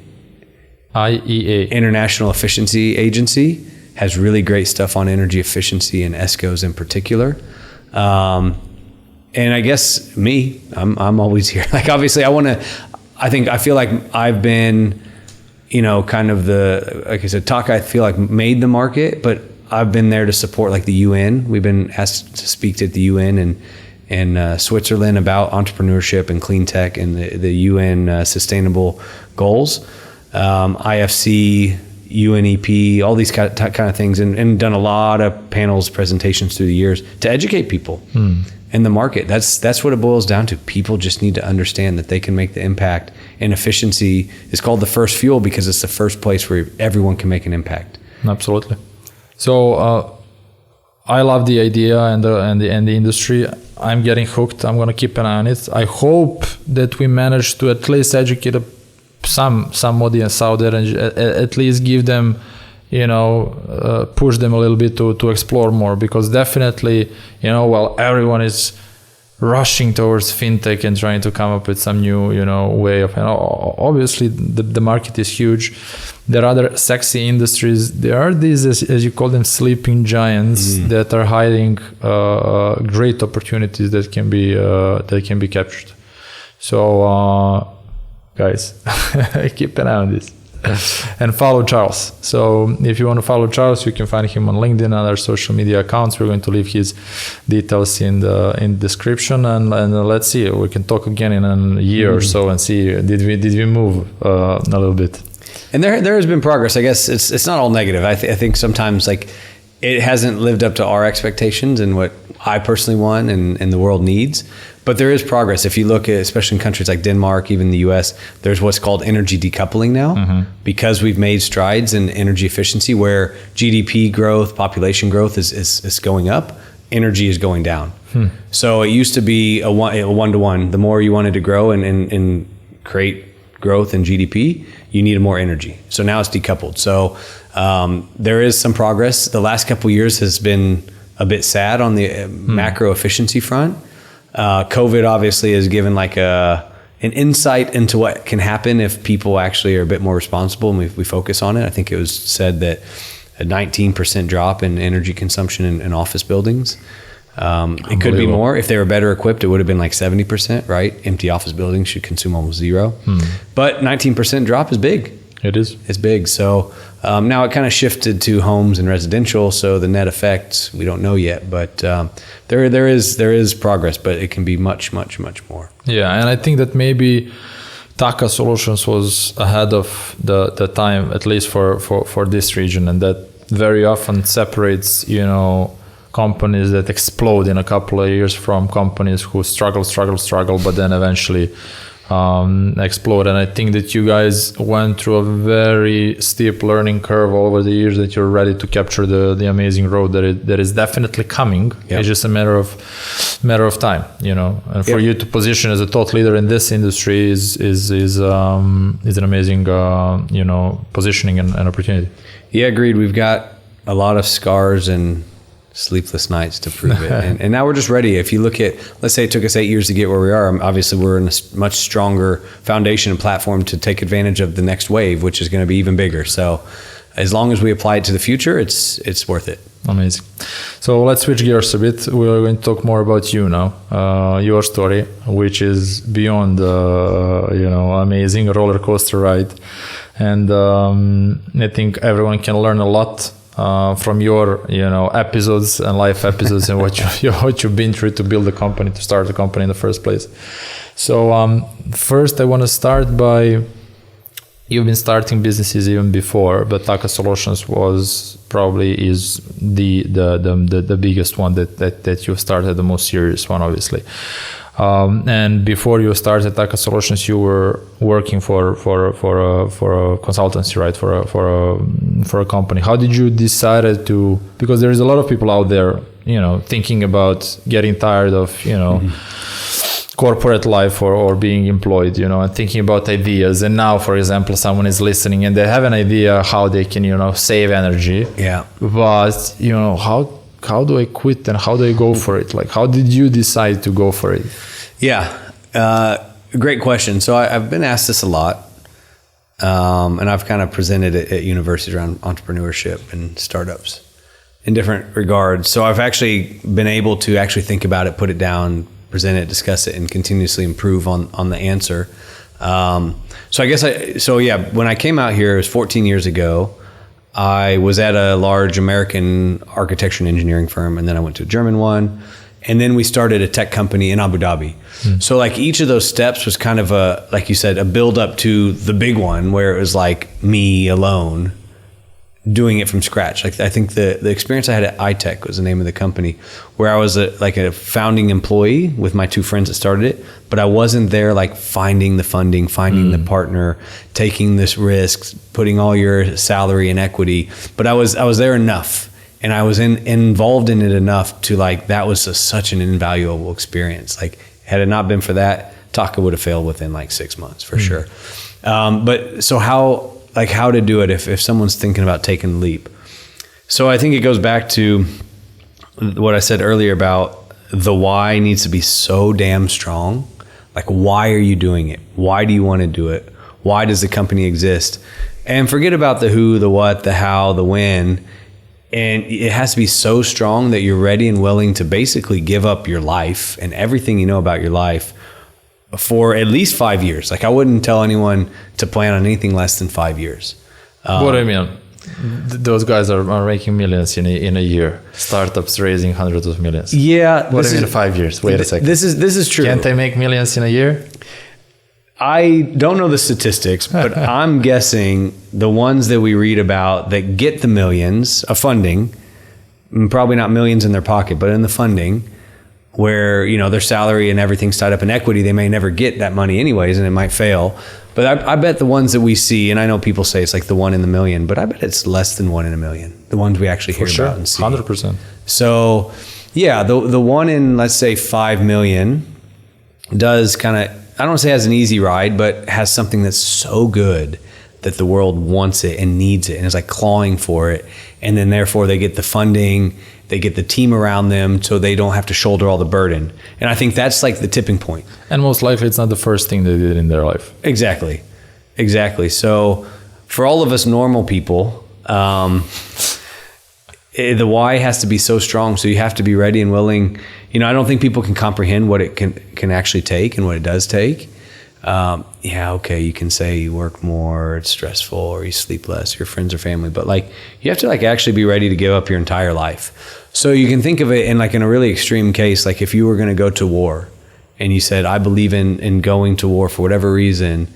International Efficiency Agency, has really great stuff on energy efficiency and ESCOs in particular. And I guess I'm always here. Like, obviously I feel like I've been, kind of like I said, Taka, I feel like made the market, but I've been there to support like the UN. We've been asked to speak at the UN in Switzerland about entrepreneurship and clean tech and the UN sustainable goals. IFC, UNEP, all these kind of things, and done a lot of panels, presentations through the years to educate people in the market. That's what it boils down to. People just need to understand that they can make the impact, and efficiency is called the first fuel because it's the first place where everyone can make an impact. Absolutely. So I love the idea and the industry. I'm getting hooked. I'm going to keep an eye on it. I hope that we manage to at least educate some audience out there and at least give them, push them a little bit to explore more, because definitely, while everyone is rushing towards fintech and trying to come up with some new, way of, obviously the market is huge. There are other sexy industries. There are these, as you call them, sleeping giants that are hiding great opportunities that can be captured. So, guys, keep an eye on this and follow Charles. So if you want to follow Charles, you can find him on LinkedIn and other social media accounts. We're going to leave his details in the description, and let's see, we can talk again in a year or so and see did we move a little bit. And there has been progress. I guess it's not all negative. I think sometimes like it hasn't lived up to our expectations and what I personally want and the world needs. But there is progress. If you look at, especially in countries like Denmark, even the US, there's what's called energy decoupling now, because we've made strides in energy efficiency where GDP growth, population growth is going up, energy is going down. So it used to be a one-to-one. The more you wanted to grow and create growth in GDP, you needed more energy. So now it's decoupled. So there is some progress. The last couple of years has been a bit sad on the macro efficiency front. COVID obviously has given like an insight into what can happen if people actually are a bit more responsible and we focus on it. I think it was said that a 19% drop in energy consumption in office buildings. It could be more. If they were better equipped, it would have been like 70%, right? Empty office buildings should consume almost zero. But 19% drop is big. It is. It's big. So now it kind of shifted to homes and residential. So the net effect, we don't know yet. But there is progress, but it can be much, much, much more. Yeah, and I think that maybe Taka Solutions was ahead of the time, at least for this region, and that very often separates, companies that explode in a couple of years from companies who struggle, but then eventually explode. And I think that you guys went through a very steep learning curve over the years, that you're ready to capture the amazing road that is definitely coming. Yep. It's just a matter of time, and for you to position as a thought leader in this industry is an amazing positioning and opportunity. Yeah, agreed. We've got a lot of scars and sleepless nights to prove it. And now we're just ready. If you look at, let's say it took us 8 years to get where we are, obviously we're in a much stronger foundation and platform to take advantage of the next wave, which is going to be even bigger. So as long as we apply it to the future, it's worth it. Amazing. So let's switch gears a bit. We're going to talk more about you now, your story, which is beyond, amazing roller coaster ride. And I think everyone can learn a lot from your, episodes and life episodes and what you've been through to build a company, to start a company in the first place. So first, I want to start by, you've been starting businesses even before, but Taka Solutions is the biggest one that you started, the most serious one, obviously. And before you started Taka Solutions, you were working for a consultancy, right? For a company. How did you decide to? Because there is a lot of people out there, thinking about getting tired of, corporate life or being employed, and thinking about ideas. And now, for example, someone is listening and they have an idea how they can, save energy. Yeah. But, how do I quit and how do I go for it? Like, how did you decide to go for it? Yeah. Great question. So I've been asked this a lot. And I've kind of presented it at universities around entrepreneurship and startups in different regards. So I've actually been able to actually think about it, put it down, present it, discuss it, and continuously improve on the answer. When I came out here, it was 14 years ago. I was at a large American architecture and engineering firm, and then I went to a German one, and then we started a tech company in Abu Dhabi. So like each of those steps was kind of like you said, a build up to the big one where it was like me alone doing it from scratch. Like I think the experience I had at iTech was the name of the company, where I was a founding employee with my two friends that started it, but I wasn't there like finding the funding, finding the partner, taking this risk, putting all your salary and equity. But I was there enough, and I was involved in it enough to like, that was such an invaluable experience. Like had it not been for that, Taka would have failed within like 6 months for sure. But so how to do it if someone's thinking about taking the leap. So I think it goes back to what I said earlier about the why needs to be so damn strong. Like, why are you doing it? Why do you want to do it? Why does the company exist? And forget about the who, the what, the how, the when. And it has to be so strong that you're ready and willing to basically give up your life and everything you know about your life for at least 5 years. Like I wouldn't tell anyone to plan on anything less than 5 years. What do you mean? Those guys are making millions in a year. Startups raising hundreds of millions. Yeah. What do you mean 5 years? Wait a second. This is true. Can't they make millions in a year? I don't know the statistics, but I'm guessing the ones that we read about that get the millions of funding, probably not millions in their pocket, but in the funding, where their salary and everything's tied up in equity, they may never get that money anyways, and it might fail. But I bet the ones that we see, and I know people say it's like the 1 in a million, but I bet it's less than 1 in a million. The ones we actually hear about and see. 100%. So yeah, the 1 in, let's say 5 million does kind of, I don't want to say has an easy ride, but has something that's so good that the world wants it and needs it and is like clawing for it. And then therefore they get the funding, they get the team around them so they don't have to shoulder all the burden. And I think that's like the tipping point. And most likely it's not the first thing they did in their life. Exactly. So for all of us normal people, the why has to be so strong. So you have to be ready and willing. I don't think people can comprehend what it can actually take and what it does take. You can say you work more, it's stressful, or you sleep less, your friends or family, but like you have to like actually be ready to give up your entire life. So you can think of it in a really extreme case, like if you were going to go to war and you said, I believe in going to war for whatever reason,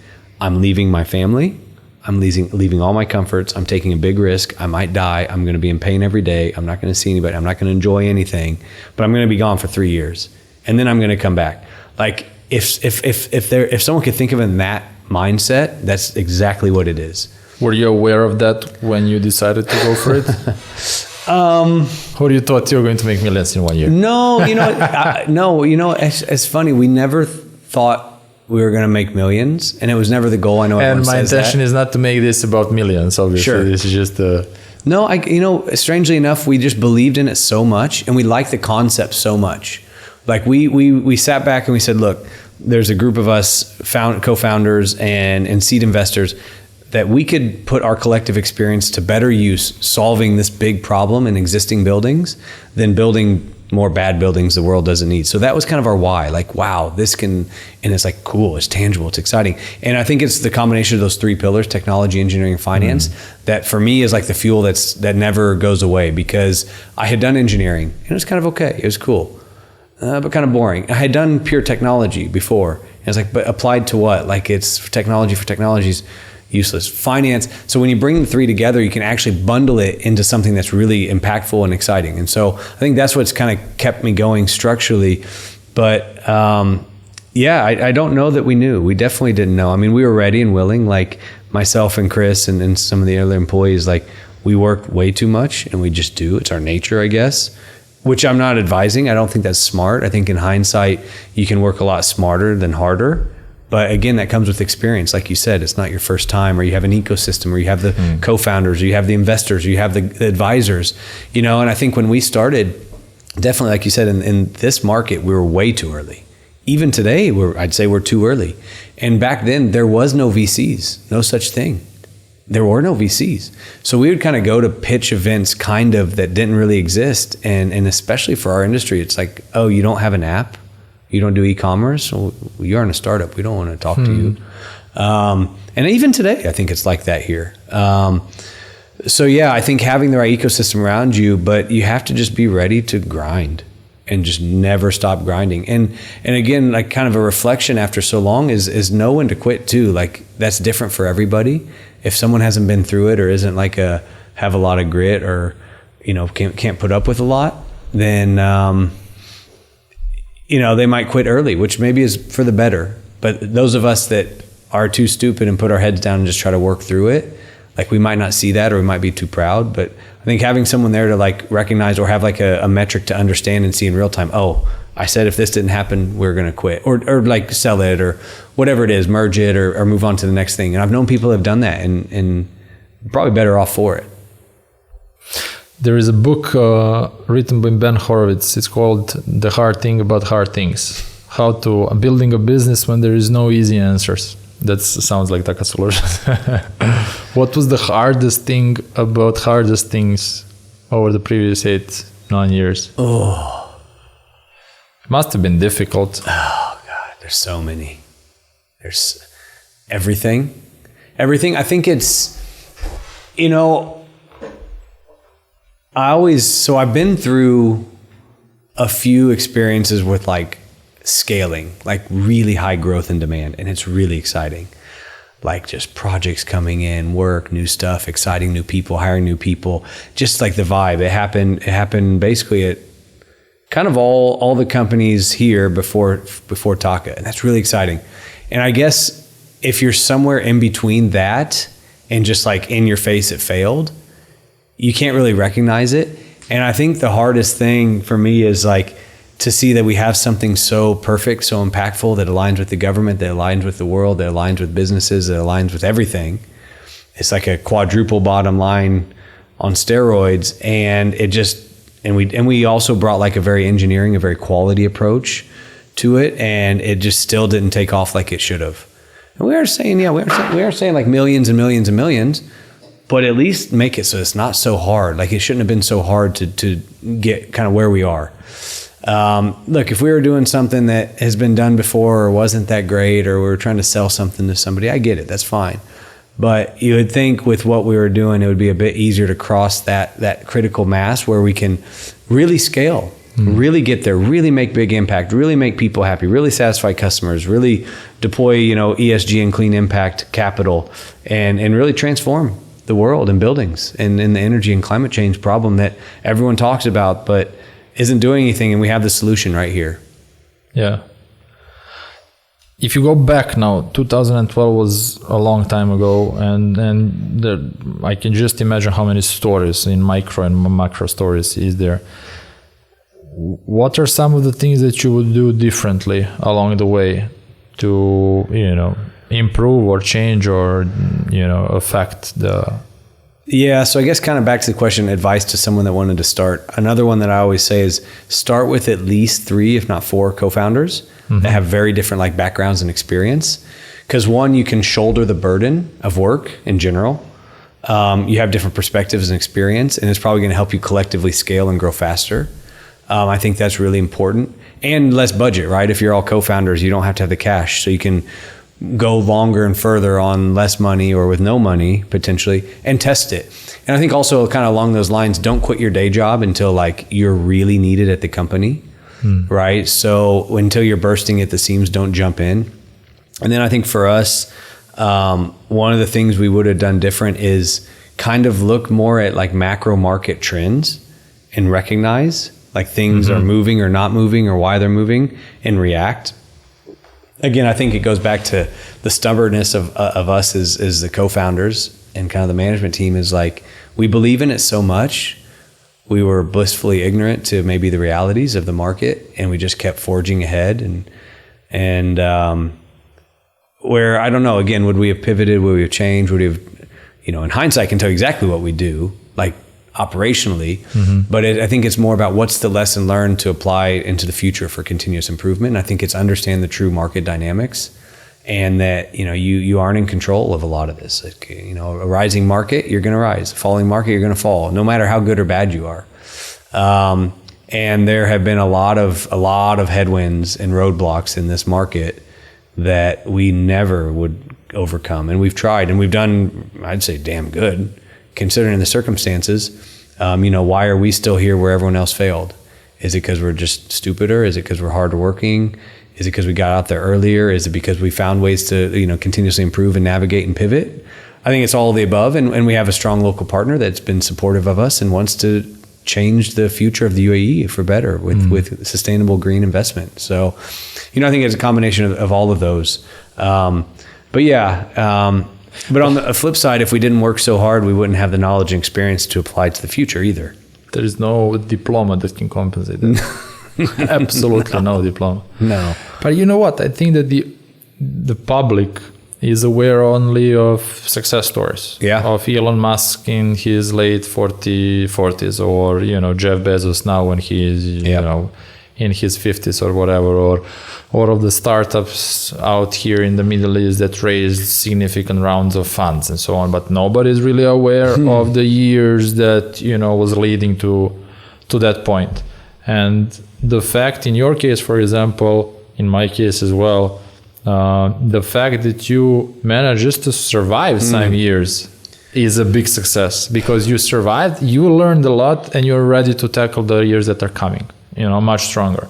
I'm leaving my family, I'm leaving all my comforts, I'm taking a big risk, I might die, I'm going to be in pain every day, I'm not going to see anybody, I'm not going to enjoy anything, but I'm going to be gone for 3 years, and then I'm going to come back. Like if someone could think of it in that mindset, that's exactly what it is. Were you aware of that when you decided to go for it? Or you thought you were going to make millions in 1 year? No, it's funny. We never thought we were going to make millions, and it was never the goal. I know. And my intention is not to make this about millions. Obviously, sure. This is just No, strangely enough, we just believed in it so much, and we liked the concept so much. Like we sat back and we said, look, there's a group of us co-founders and seed investors that we could put our collective experience to better use solving this big problem in existing buildings than building more bad buildings the world doesn't need. So that was kind of our why. Like, wow, this can, and it's like cool, it's tangible, it's exciting. And I think it's the combination of those three pillars, technology, engineering, and finance, that for me is like the fuel that never goes away, because I had done engineering and it was kind of okay. It was cool, but kind of boring. I had done pure technology before. And it's like, but applied to what? Like, it's technology for technology's useless. Finance. So when you bring the three together, you can actually bundle it into something that's really impactful and exciting. And so I think that's what's kind of kept me going structurally. But I don't know that we knew. We definitely didn't know. I mean, we were ready and willing, like myself and Chris and some of the other employees, like we work way too much and we just do. It's our nature, I guess, which I'm not advising. I don't think that's smart. I think in hindsight, you can work a lot smarter than harder. But again, that comes with experience. Like you said, it's not your first time, or you have an ecosystem, or you have the co-founders, or you have the investors, or you have the advisors, and I think when we started, definitely, like you said, in this market, we were way too early. Even today, I'd say we're too early. And back then, there was no VCs, no such thing. There were no VCs. So we would kind of go to pitch events kind of that didn't really exist. And especially for our industry, it's like, oh, you don't have an app? You don't do e-commerce? Well, you're in a startup. We don't want to talk to you. And even today, I think it's like that here. So yeah, I think having the right ecosystem around you, but you have to just be ready to grind and just never stop grinding. And again, like kind of a reflection after so long is know when to quit too. Like that's different for everybody. If someone hasn't been through it or isn't like have a lot of grit or, can't put up with a lot, then, they might quit early, which maybe is for the better. But those of us that are too stupid and put our heads down and just try to work through it, like we might not see that, or we might be too proud. But I think having someone there to like recognize or have like a metric to understand and see in real time, oh, I said if this didn't happen, we're going to quit, or like sell it, or whatever it is, merge it, or move on to the next thing. And I've known people that have done that and probably better off for it. There is a book written by Ben Horowitz. It's called The Hard Thing About Hard Things. How to building a business when there is no easy answers. That sounds like Taka Solutions. What was the hardest thing about hardest things over the previous 8-9 years? Oh. It must have been difficult. Oh, God. There's so many. There's everything. Everything. I think it's, I've been through a few experiences with like scaling, like really high growth and demand. And it's really exciting. Like just projects coming in, work, new stuff, exciting new people, hiring new people, just like the vibe. It happened basically at kind of all the companies here before Taka. And that's really exciting. And I guess if you're somewhere in between that and just like in your face, it failed, you can't really recognize it. And I think the hardest thing for me is like to see that we have something so perfect, so impactful, that aligns with the government, that aligns with the world, that aligns with businesses, that aligns with everything. It's like a quadruple bottom line on steroids. And it just, and we also brought like a very quality approach to it. And it just still didn't take off like it should have. And we are saying like millions and millions and millions, but at least make it so it's not so hard. Like it shouldn't have been so hard to get kind of where we are. Look, if we were doing something that has been done before or wasn't that great, or we were trying to sell something to somebody, I get it. That's fine. But you would think with what we were doing, it would be a bit easier to cross that critical mass where we can really scale, really get there, really make big impact, really make people happy, really satisfy customers, really deploy, ESG and clean impact capital, and really transform the world and buildings and the energy and climate change problem that everyone talks about, but isn't doing anything. And we have the solution right here. Yeah. If you go back now, 2012 was a long time ago, and I can just imagine how many stories in micro and macro stories is there. What are some of the things that you would do differently along the way to, improve or change or, affect the... Yeah, so I guess kind of back to the question, advice to someone that wanted to start. Another one that I always say is start with at least 3, if not 4 co-founders that have very different like backgrounds and experience. because one, you can shoulder the burden of work in general. You have different perspectives and experience, and it's probably going to help you collectively scale and grow faster. I think that's really important. And less budget, right? If you're all co-founders, you don't have to have the cash, so you can go longer and further on less money or with no money potentially, and test it. And I think also kind of along those lines, don't quit your day job until like you're really needed at the company, right? So until you're bursting at the seams, don't jump in. And then I think for us, one of the things we would have done different is kind of look more at like macro market trends and recognize like things are moving or not moving or why they're moving, and react. Again, I think it goes back to the stubbornness of us as the co-founders and kind of the management team, is like, we believe in it so much. We were blissfully ignorant to maybe the realities of the market, and we just kept forging ahead. And where, I don't know, again, would we have pivoted? Would we have changed? Would we have, in hindsight, can tell you exactly what we do, like operationally, but I think it's more about what's the lesson learned to apply into the future for continuous improvement. And I think it's understand the true market dynamics, and that, you aren't in control of a lot of this. Like, a rising market, you're going to rise. A falling market, you're going to fall, no matter how good or bad you are. And there have been a lot of headwinds and roadblocks in this market that we never would overcome. And we've tried, and we've done, I'd say, damn good, considering the circumstances. Why are we still here where everyone else failed? Is it because we're just stupider? Is it because we're harder working? Is it because we got out there earlier? Is it because we found ways to, continuously improve and navigate and pivot? I think it's all of the above. And we have a strong local partner that's been supportive of us and wants to change the future of the UAE for better with sustainable green investment. So, I think it's a combination of all of those. But on the flip side, if we didn't work so hard, we wouldn't have the knowledge and experience to apply to the future either. There is no diploma that can compensate that. Absolutely no diploma. No. But you know what? I think that the public is aware only of success stories. Yeah. Of Elon Musk in his late 40s, or, Jeff Bezos now when he is, in his 50s or whatever, or of the startups out here in the Middle East that raised significant rounds of funds and so on. But nobody is really aware of the years that, was leading to that point. And the fact in your case, for example, in my case as well, the fact that you managed just to survive some years is a big success, because you survived, you learned a lot, and you're ready to tackle the years that are coming, much stronger.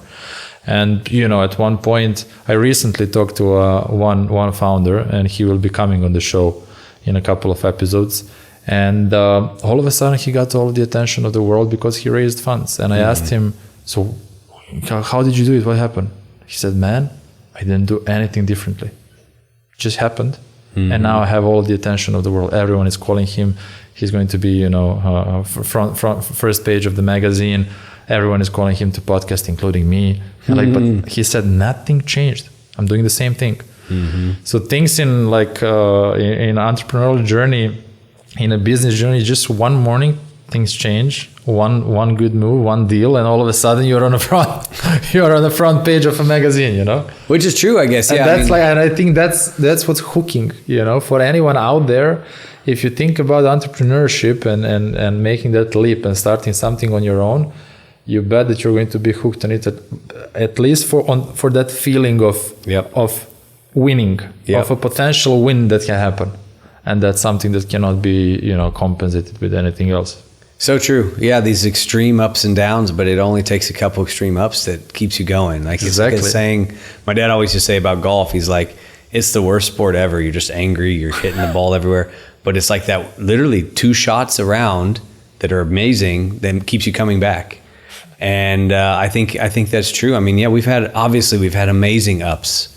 And, at one point, I recently talked to one founder, and he will be coming on the show in a couple of episodes. And all of a sudden, he got all the attention of the world because he raised funds. And I asked him, so how did you do it? What happened? He said, man, I didn't do anything differently. It just happened. And now I have all the attention of the world. Everyone is calling him. He's going to be, front first page of the magazine. Everyone is calling him to podcast, including me. But he said nothing changed. I'm doing the same thing. So things in in entrepreneurial journey, in a business journey, just one morning things change. One good move, one deal, and all of a sudden you're on the front page of a magazine. Which is true, I guess. And and I think that's what's hooking. For anyone out there, if you think about entrepreneurship and making that leap and starting something on your own, you bet that you're going to be hooked on it, at least for that feeling of winning, of a potential win that can happen, and that's something that cannot be compensated with anything else. So true. Yeah, these extreme ups and downs, but it only takes a couple extreme ups that keeps you going. Like exactly. It's saying, my dad always used to say about golf, he's like, it's the worst sport ever. You're just angry, you're hitting the ball everywhere. But it's like that literally 2 shots around that are amazing, then keeps you coming back. And I think that's true. I mean, yeah, we've had amazing ups,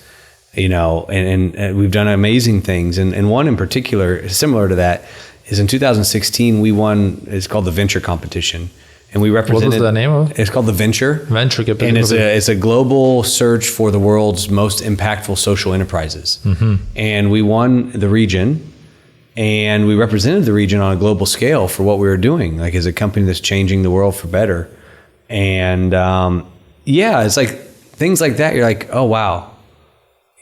and we've done amazing things. And one in particular, similar to that, is in 2016, we won, it's called the Venture Competition. And we represented... What was the name of it? It's called the Venture. Venture Competition. And it's a global search for the world's most impactful social enterprises. And we won the region, and we represented the region on a global scale for what we were doing, like as a company that's changing the world for better. And it's like things like that. You're like, oh, wow.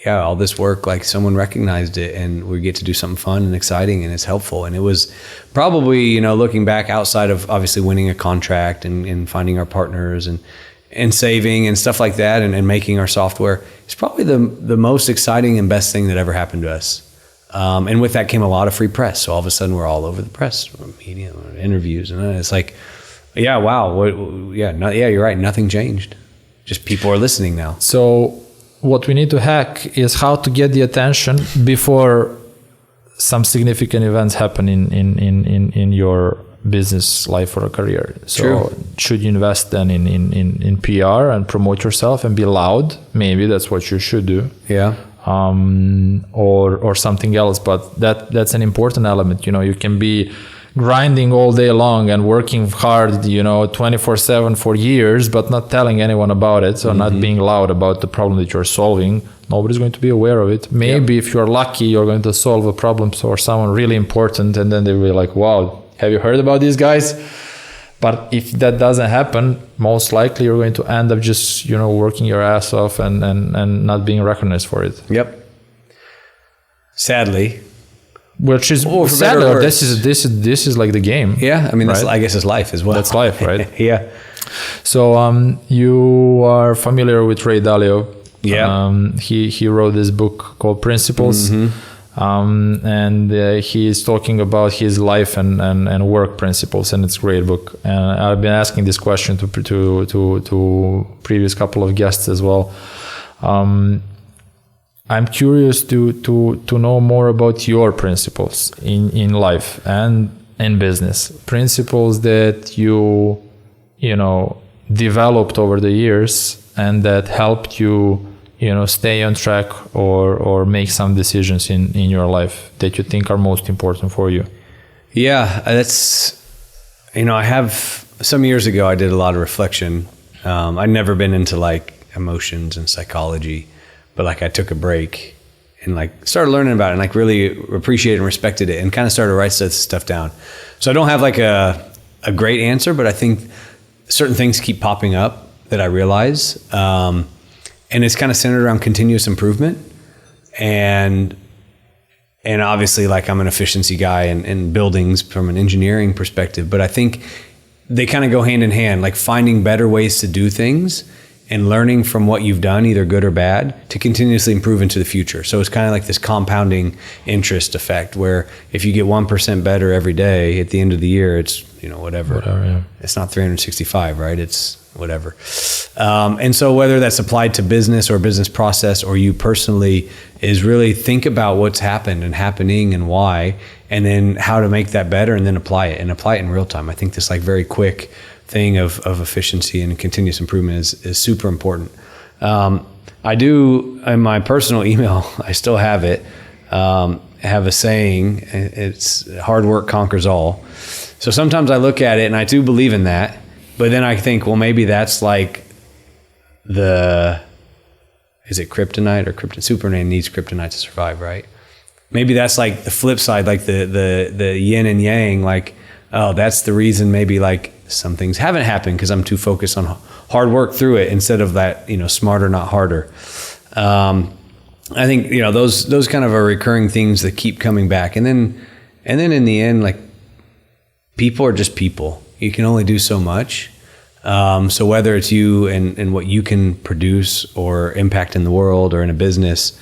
yeah, all this work, like someone recognized it and we get to do something fun and exciting and it's helpful. And it was probably, you know, looking back outside of obviously winning a contract and finding our partners and saving and stuff like that and making our software, it's probably the most exciting and best thing that ever happened to us. And with that came a lot of free press. So all of a sudden we're all over the press, media, interviews. And it's like, yeah, wow. You're right. Nothing changed. Just people are listening now. So what we need to hack is how to get the attention before some significant events happen in your business life or a career. So True. Should you invest then in PR and promote yourself and be loud? Maybe that's what you should do. Yeah. Or something else, but that's an important element. You know, you can be grinding all day long and working hard, you know, 24/7 for years, but not telling anyone about it, so not being loud about the problem that you're solving. Nobody's going to be aware of it. Maybe if you're lucky, you're going to solve a problem for someone really important, and then they'll be like, wow, have you heard about these guys? But if that doesn't happen, most likely you're going to end up just, you know, working your ass off and not being recognized for it. Yep. Sadly. Which is sadly, this is like the game. Yeah, I mean, right? I guess it's life as well. That's life, right? Yeah. So you are familiar with Ray Dalio. Yeah. He wrote this book called Principles. And he is talking about his life and work principles, and it's a great book. And I've been asking this question to previous couple of guests as well. I'm curious to know more about your principles in life and in business. Principles that you know, developed over the years and that helped you, you know, stay on track or make some decisions in your life that you think are most important for you. Yeah, that's, you know, I have, some years ago I did a lot of reflection. I'd never been into like emotions and psychology, but like I took a break and like started learning about it and like really appreciated and respected it and kind of started to write stuff down. So I don't have like a great answer, but I think certain things keep popping up that I realize. And it's kind of centered around continuous improvement. And obviously like I'm an efficiency guy in buildings from an engineering perspective, but I think they kind of go hand in hand, like finding better ways to do things and learning from what you've done, either good or bad, to continuously improve into the future. So it's kind of like this compounding interest effect where if you get 1% better every day, at the end of the year, it's, you know, whatever. Yeah. It's not 365, right? It's whatever. And so whether that's applied to business or business process or you personally, is really think about what's happened and happening and why, and then how to make that better and then apply it in real time. I think this like very quick thing of efficiency and continuous improvement is super important. I do, in my personal email, I still have it, have a saying, it's hard work conquers all. So sometimes I look at it and I do believe in that, but then I think, well, maybe that's like is it kryptonite or Superman needs kryptonite to survive, right? Maybe that's like the flip side, like the yin and yang, like, oh, that's the reason maybe like some things haven't happened because I'm too focused on hard work through it instead of that, you know, smarter, not harder. I think, you know, those kind of are recurring things that keep coming back. And then in the end, like people are just people. You can only do so much. So whether it's you and what you can produce or impact in the world or in a business,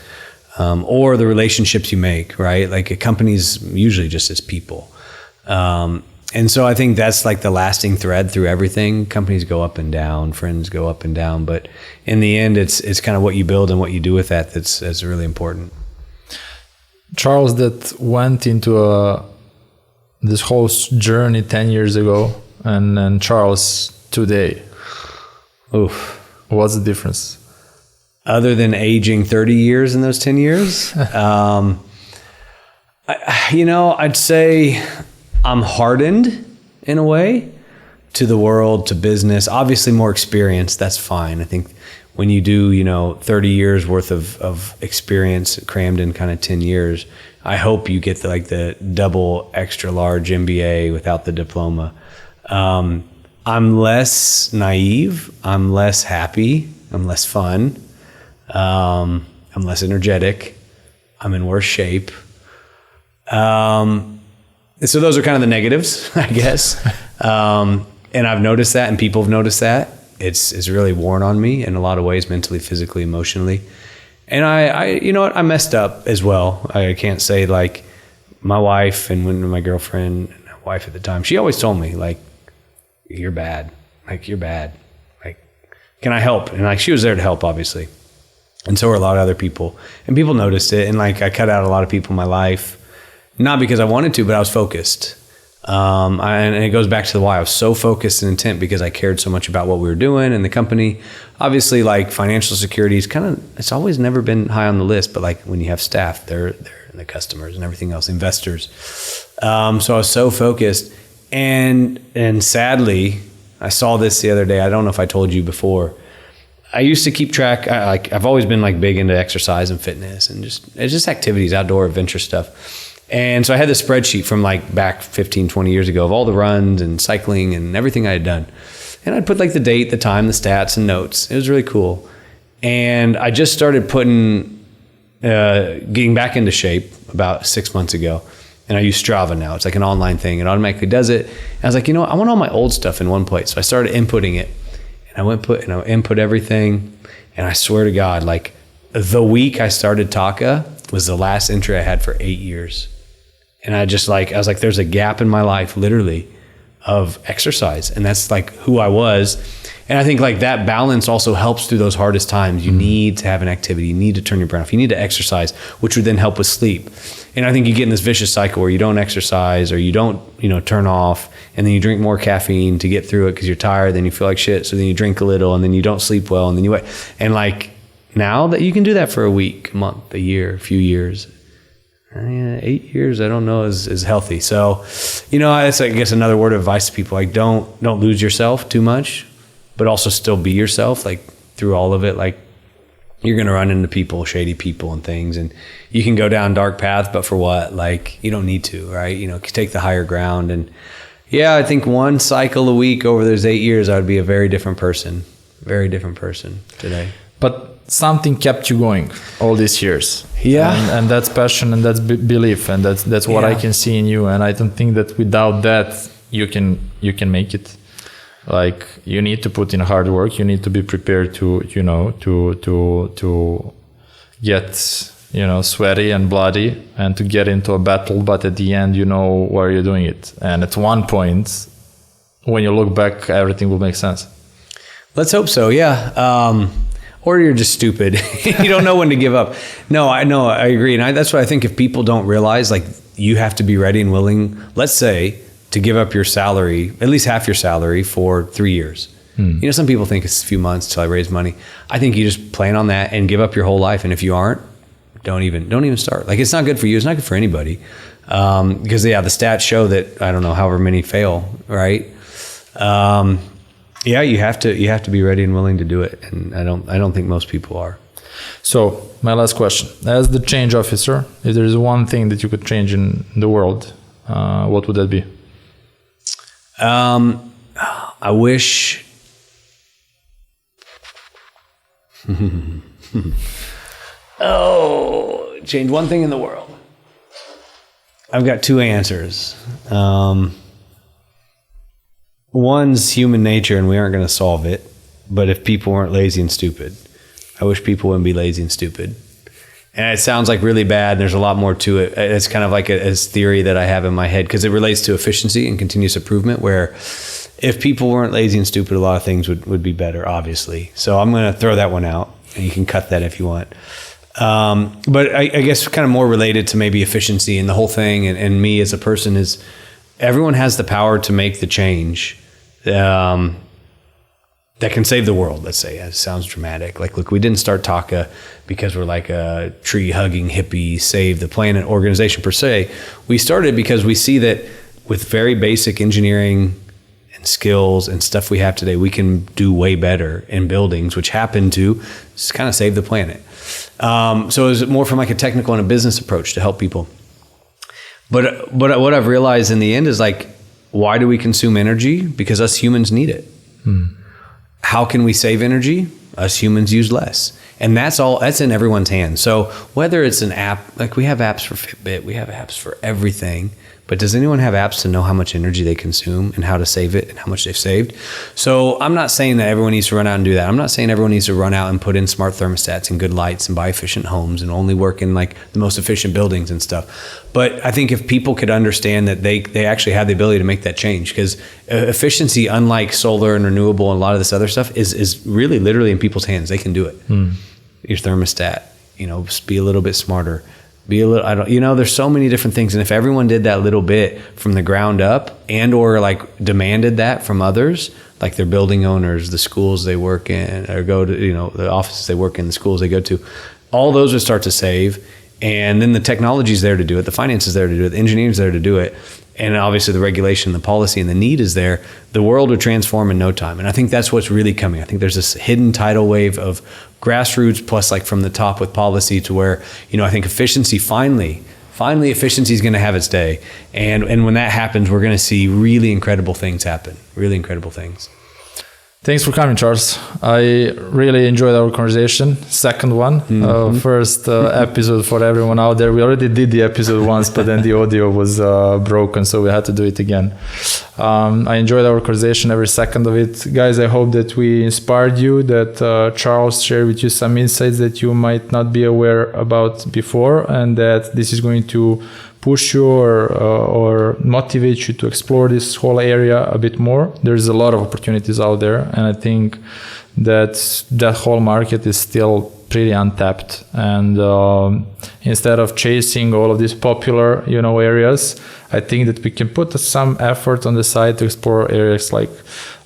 or the relationships you make, right? Like a company's usually just as people. And so I think that's like the lasting thread through everything. Companies go up and down, friends go up and down, but in the end, it's kind of what you build and what you do with that's really important. Charles, that went into this whole journey 10 years ago, and Charles today. Oof. What's the difference? Other than aging 30 years in those 10 years? I'd say I'm hardened in a way to the world, to business. Obviously more experience, that's fine. I think when you do, 30 years worth of experience crammed in kind of 10 years, I hope you get the double extra large MBA without the diploma. I'm less naive. I'm less happy. I'm less fun. I'm less energetic. I'm in worse shape. So those are kind of the negatives, I guess. And I've noticed that, and people have noticed that. It's really worn on me in a lot of ways, mentally, physically, emotionally. And I you know what, I messed up as well. I can't say, like, my wife and when my girlfriend, wife at the time, she always told me, like, you're bad. Like, you're bad. Like, can I help? And like, she was there to help, obviously. And so were a lot of other people. And people noticed it. And like, I cut out a lot of people in my life, not because I wanted to, but I was focused. And it goes back to the why. I was so focused and intent because I cared so much about what we were doing and the company. Obviously, like, financial security is it's always never been high on the list, but like, when you have staff, they're the customers and everything else, investors. So I was so focused, and sadly, I saw this the other day. I don't know if I told you before. I used to keep track. I've always been like big into exercise and fitness and just activities, outdoor adventure stuff. And so I had this spreadsheet from like back 15, 20 years ago of all the runs and cycling and everything I had done. And I'd put like the date, the time, the stats, and notes. It was really cool. And I just started getting back into shape about 6 months ago. And I use Strava now. It's like an online thing. It automatically does it. And I was like, you know what? I want all my old stuff in one place. So I started inputting it. And I input everything. And I swear to God, like, the week I started Taka was the last entry I had for 8 years. And I was like, there's a gap in my life, literally, of exercise. And that's like who I was. And I think like that balance also helps through those hardest times. You need to have an activity. You need to turn your brain off. You need to exercise, which would then help with sleep. And I think you get in this vicious cycle where you don't exercise, or you don't, turn off, and then you drink more caffeine to get through it because you're tired. Then you feel like shit. So then you drink a little, and then you don't sleep well, and then you wait. And like, now that you can do that for a week, a month, a year, a few years, 8 years, I don't know is healthy. So, that's, I guess, another word of advice to people. Like, don't lose yourself too much, but also still be yourself, like, through all of it. Like, you're going to run into people, shady people and things, and you can go down dark paths, but for what? Like, you don't need to, right? Take the higher ground. And yeah, I think one cycle a week over those 8 years, I would be a very different person today. But something kept you going all these years. Yeah. And that's passion, and that's belief, and that's what I can see in you. And I don't think that without that you can make it. Like, you need to put in hard work. You need to be prepared to get, sweaty and bloody and to get into a battle. But at the end, you know why you're doing it. And at one point, when you look back, everything will make sense. Let's hope so. Yeah. Or you're just stupid. You don't know when to give up. No, I agree. And that's what I think, if people don't realize, like, you have to be ready and willing, let's say, to give up your salary, at least half your salary, for 3 years. Some people think it's a few months till I raise money. I think you just plan on that and give up your whole life. And if you aren't, don't even start. Like, it's not good for you. It's not good for anybody. Because the stats show that, I don't know, however many fail, right? Yeah, you have to be ready and willing to do it, and I don't think most people are. So, my last question: as the change officer, if there is one thing that you could change in the world, what would that be? I wish. Change one thing in the world. I've got two answers. One's human nature, and we aren't going to solve it. But if people weren't lazy and stupid, I wish people wouldn't be lazy and stupid. And it sounds like really bad. There's a lot more to it. It's kind of like a theory that I have in my head, because it relates to efficiency and continuous improvement, where if people weren't lazy and stupid, a lot of things would be better, obviously. So I'm going to throw that one out, and you can cut that if you want. But I guess kind of more related to maybe efficiency and the whole thing, and me as a person, is everyone has the power to make the change that can save the world, let's say. It sounds dramatic. Like, look, we didn't start Taka because we're like a tree-hugging hippie, save the planet organization per se. We started because we see that with very basic engineering and skills and stuff we have today, we can do way better in buildings, which happen to just kind of save the planet. So it was more from like a technical and a business approach to help people. But what I've realized in the end is, like, why do we consume energy? Because us humans need it. How can we save energy? Us humans use less. And that's in everyone's hands. So whether it's an app, like we have apps for Fitbit, we have apps for everything, but does anyone have apps to know how much energy they consume and how to save it and how much they've saved? So I'm not saying that everyone needs to run out and do that. I'm not saying everyone needs to run out and put in smart thermostats and good lights and buy efficient homes and only work in like the most efficient buildings and stuff. But I think if people could understand that they actually have the ability to make that change, because efficiency, unlike solar and renewable and a lot of this other stuff, is really literally in people's hands. They can do it. Your thermostat, just be a little bit smarter. Be a little, there's so many different things. And if everyone did that little bit from the ground up and or like demanded that from others, like their building owners, the schools they work in or go to, the offices they work in, the schools they go to, all those would start to save. And then the technology is there to do it. The finance is there to do it. The engineering is there to do it. And obviously the regulation, the policy, and the need is there. The world would transform in no time. And I think that's what's really coming. I think there's this hidden tidal wave of grassroots plus like from the top with policy to where, I think efficiency finally efficiency is going to have its day. And when that happens, we're going to see really incredible things happen. Really incredible things. Thanks for coming, Charles. I really enjoyed our conversation. Second one, first episode for everyone out there. We already did the episode once, but then the audio was broken, so we had to do it again. I enjoyed our conversation, every second of it. Guys, I hope that we inspired you, that Charles shared with you some insights that you might not be aware about before, and that this is going to push you or motivate you to explore this whole area a bit more. There's a lot of opportunities out there, and I think that whole market is still pretty untapped. And instead of chasing all of these popular, areas, I think that we can put some effort on the side to explore areas like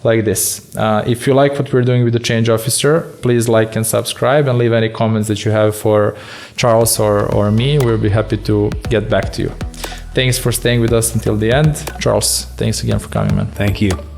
this. If you like what we're doing with the Change Officer, please like and subscribe and leave any comments that you have for Charles or me. We'll be happy to get back to you. Thanks for staying with us until the end. Charles, thanks again for coming, man. Thank you.